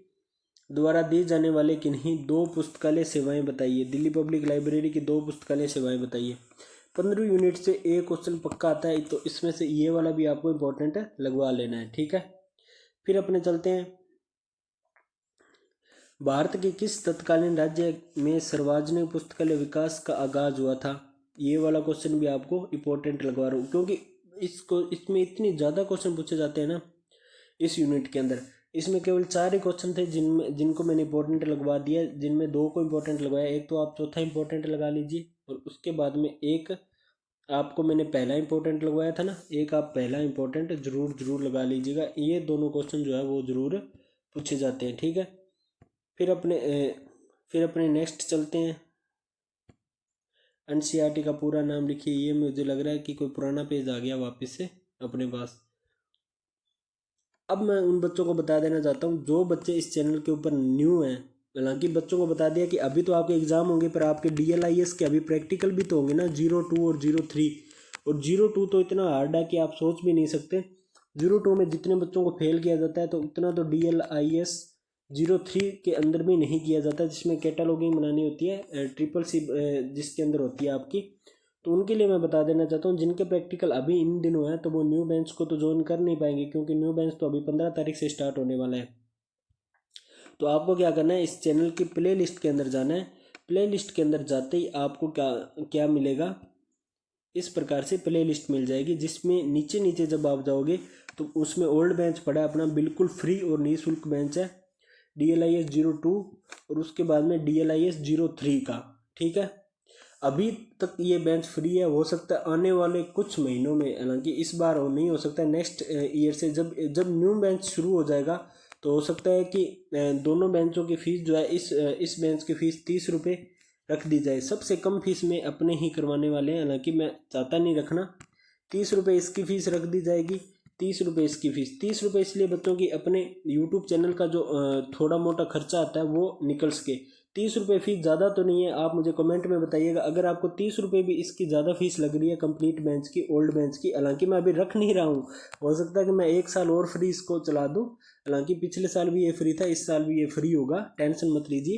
द्वारा दी जाने वाले किन्हीं 2 पुस्तकालय सेवाएं बताइए। दिल्ली पब्लिक लाइब्रेरी की 2 पुस्तकालय सेवाएं बताइए। 15 यूनिट से एक क्वेश्चन पक्का आता है, तो इसमें से ये वाला भी आपको इम्पोर्टेंट है, लगवा लेना है, ठीक है। फिर अपने चलते हैं, भारत के किस तत्कालीन राज्य में सार्वजनिक पुस्तकालय विकास का आगाज हुआ था, ये वाला क्वेश्चन भी आपको इम्पोर्टेंट लगवा रहा हूँ, क्योंकि इसमें इतनी ज़्यादा क्वेश्चन पूछे जाते हैं ना इस यूनिट के अंदर। इसमें केवल 4 ही क्वेश्चन थे जिनको मैंने इंपॉर्टेंट लगवा दिया, जिनमें 2 को इंपॉर्टेंट लगवाया, एक तो आप चौथा इंपॉर्टेंट लगा लीजिए और उसके बाद में एक आपको मैंने पहला इंपॉर्टेंट लगवाया था ना, एक आप पहला इंपॉर्टेंट जरूर लगा लीजिएगा। ये दोनों क्वेश्चन जो है वो ज़रूर पूछे जाते हैं, ठीक है। फिर अपने नेक्स्ट चलते हैं, एनसीईआरटी का पूरा नाम लिखिए। ये मुझे लग रहा है कि कोई पुराना पेज आ गया वापस से अपने पास। अब मैं उन बच्चों को बता देना चाहता हूँ जो बच्चे इस चैनल के ऊपर न्यू हैं, हालांकि बच्चों को बता दिया कि अभी तो आपके एग्ज़ाम होंगे, पर आपके DLIS के अभी प्रैक्टिकल भी तो होंगे ना, 02 और 03। और 02 तो इतना हार्ड है कि आप सोच भी नहीं सकते। 02 में जितने बच्चों को फेल किया जाता है, तो उतना तो DLIS 03 के अंदर भी नहीं किया जाता, जिसमें कैटालॉगिंग बनानी होती है, CCC जिसके अंदर होती है आपकी। तो उनके लिए मैं बता देना चाहता हूँ, जिनके प्रैक्टिकल अभी इन दिनों है, तो वो न्यू बेंच को तो ज्वाइन कर नहीं पाएंगे, क्योंकि न्यू बेंच तो अभी 15 तारीख से स्टार्ट होने वाला है। तो आपको क्या करना है, इस चैनल की प्ले लिस्ट के अंदर जाना है। प्ले लिस्ट के अंदर जाते ही आपको क्या मिलेगा, इस प्रकार से प्ले लिस्ट मिल जाएगी, जिसमें नीचे जब आप जाओगे तो उसमें ओल्ड बेंच पड़ा है अपना, बिल्कुल फ्री और निःशुल्क बेंच है, DLIS 02 और उसके बाद में DLIS 03 का, ठीक है। अभी तक ये बेंच फ्री है, हो सकता है आने वाले कुछ महीनों में, हालांकि इस बार हो नहीं हो सकता, नेक्स्ट ईयर से जब न्यू बेंच शुरू हो जाएगा, तो हो सकता है कि दोनों बेंचों की फ़ीस जो है, इस बेंच की फ़ीस 30 रुपये रख दी जाए। सबसे कम फीस में अपने ही करवाने वाले हैं, हालांकि मैं चाहता नहीं रखना। 30 रुपये इसकी फ़ीस रख दी जाएगी, 30 रुपये इसकी फ़ीस। 30 रुपये इसलिए बच्चों की अपने यूट्यूब चैनल का जो थोड़ा मोटा खर्चा आता है वो निकल सके। 30 रुपये फ़ीस ज़्यादा तो नहीं है, आप मुझे कमेंट में बताइएगा अगर आपको 30 रुपये भी इसकी ज़्यादा फीस लग रही है कंप्लीट बेंच की, ओल्ड बेंच की। हालांकि मैं अभी रख नहीं रहा हूँ, हो सकता है कि मैं 1 साल और फ्री इसको चला दूँ। हालांकि पिछले साल भी ये फ्री था, इस साल भी ये फ्री होगा, टेंशन मत लीजिए,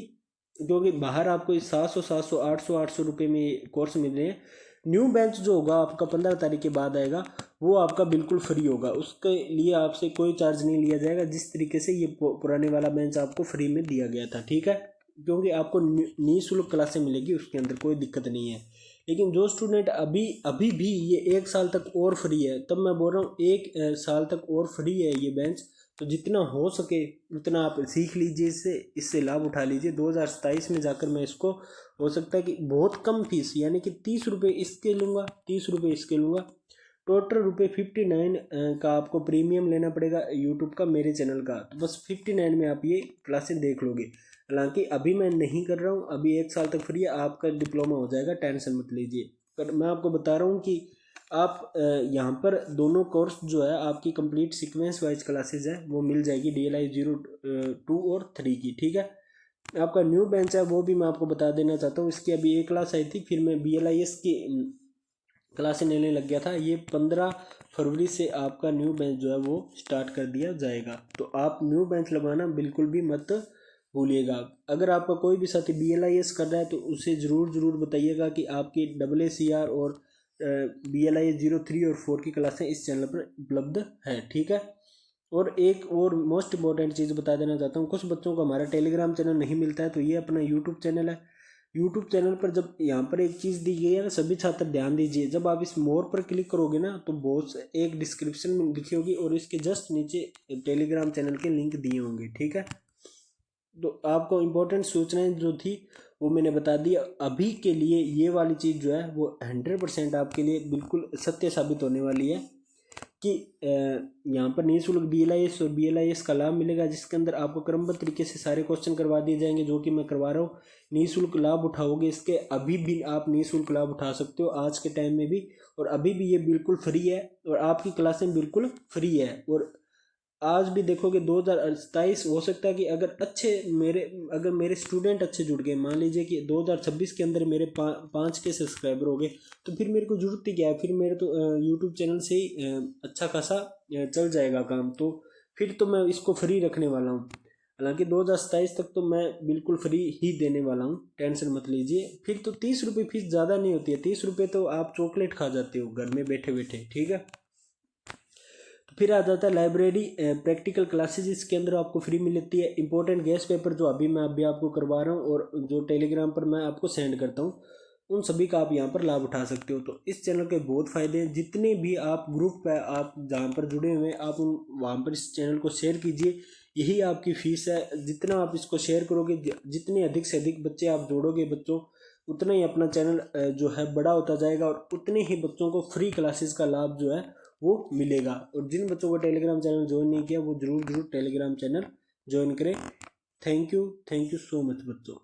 क्योंकि बाहर आपको 700 800 रुपये में कोर्स मिल रहे हैं। न्यू बेंच जो होगा आपका 15 तारीख के बाद आएगा, वो आपका बिल्कुल फ्री होगा, उसके लिए आपसे कोई चार्ज नहीं लिया जाएगा, जिस तरीके से ये पुराने वाला बेंच आपको फ्री में दिया गया था, ठीक है। क्योंकि आपको निःशुल्क क्लासें मिलेगी, उसके अंदर कोई दिक्कत नहीं है। लेकिन जो स्टूडेंट अभी भी ये 1 साल तक और फ्री है, तब मैं बोल रहा हूँ 1 साल तक और फ्री है ये बेंच, तो जितना हो सके उतना आप सीख लीजिए, इससे लाभ उठा लीजिए। 2027 में जाकर मैं इसको, हो सकता है कि बहुत कम फीस, यानी कि 30 रुपये इसके लूँगा, 30 रुपये इसके लूँगा, टोटल रुपये 59 का आपको प्रीमियम लेना पड़ेगा यूट्यूब का, मेरे चैनल का। तो बस 59 में आप ये क्लासें देख लोगे। हालांकि अभी मैं नहीं कर रहा हूँ, अभी 1 साल तक फ्री है, आपका डिप्लोमा हो जाएगा, टेंशन मत लीजिए। पर मैं आपको बता रहा हूँ कि आप यहाँ पर दोनों कोर्स जो है आपकी कंप्लीट सीक्वेंस वाइज क्लासेज है, वो मिल जाएगी DLIS 02 और 3 की, ठीक है। आपका न्यू बेंच है वो भी मैं आपको बता देना चाहता हूँ, इसकी अभी एक क्लास आई थी, फिर मैं BLIS की क्लासें लेने लग गया था। ये 15 फरवरी से आपका न्यू बेंच जो है वो स्टार्ट कर दिया जाएगा, तो आप न्यू बेंच लगवाना बिल्कुल भी मत भूलिएगा। अगर आपका कोई भी साथी BLIS कर रहा है तो उसे ज़रूर बताइएगा कि आपकी AACR और BLIS 03 और 4 की क्लासें इस चैनल पर उपलब्ध है, ठीक है। और एक और मोस्ट इम्पॉर्टेंट चीज़ बता देना चाहता हूँ, कुछ बच्चों को हमारा टेलीग्राम चैनल नहीं मिलता है, तो ये अपना यूट्यूब चैनल है। यूट्यूब चैनल पर जब यहाँ पर एक चीज़ दी गई है ना, सभी छात्र ध्यान दीजिए, जब आप इस मोर पर क्लिक करोगे ना, तो बहुत एक डिस्क्रिप्शन में लिखी होगी और इसके जस्ट नीचे टेलीग्राम चैनल के लिंक दिए होंगे, ठीक है। तो आपको इम्पोर्टेंट सूचनाएं जो थी वो मैंने बता दी। अभी के लिए ये वाली चीज़ जो है वो 100% आपके लिए बिल्कुल सत्य साबित होने वाली है। कि यहाँ पर निःशुल्क DLIS और BLIS का लाभ मिलेगा, जिसके अंदर आपको क्रमबद्ध तरीके से सारे क्वेश्चन करवा दिए जाएंगे, जो कि मैं करवा रहा हूँ। निःशुल्क लाभ उठाओगे इसके, अभी भी आप निःशुल्क लाभ उठा सकते हो आज के टाइम में भी, और अभी भी ये बिल्कुल फ्री है और आपकी क्लासें बिल्कुल फ्री है। और आज भी देखोगे 2027 हो सकता है कि अगर मेरे स्टूडेंट अच्छे जुड़ गए, मान लीजिए कि 2026 के अंदर मेरे 5 के सब्सक्राइबर हो गए, तो फिर मेरे को जरूरत ही क्या है, फिर मेरे तो यूट्यूब चैनल से ही अच्छा खासा चल जाएगा काम। तो फिर तो मैं इसको फ्री रखने वाला हूँ। हालांकि 2027 तक तो मैं बिल्कुल फ्री ही देने वाला हूँ, टेंशन मत लीजिए। फिर तो 30 रुपये फीस ज़्यादा नहीं होती है, 30 रुपये तो आप चॉकलेट खा जाते हो घर में बैठे बैठे, ठीक है। फिर आ जाता है लाइब्रेरी प्रैक्टिकल क्लासेज, इसके अंदर आपको फ्री मिलती है। इंपॉर्टेंट गेस्ट पेपर जो अभी आपको करवा रहा हूँ और जो टेलीग्राम पर मैं आपको सेंड करता हूँ, उन सभी का आप यहाँ पर लाभ उठा सकते हो। तो इस चैनल के बहुत फ़ायदे हैं। जितने भी आप ग्रुप पे आप जहाँ पर जुड़े हुए हैं, आप उन वहाँ पर इस चैनल को शेयर कीजिए। यही आपकी फ़ीस है। जितना आप इसको शेयर करोगे, जितने अधिक से अधिक बच्चे आप जोड़ोगे बच्चों, उतना ही अपना चैनल जो है बड़ा होता जाएगा और उतने ही बच्चों को फ्री क्लासेस का लाभ जो है वो मिलेगा। और जिन बच्चों को टेलीग्राम चैनल ज्वाइन नहीं किया, वो जरूर टेलीग्राम चैनल ज्वाइन करें। थैंक यू सो मच बच्चों।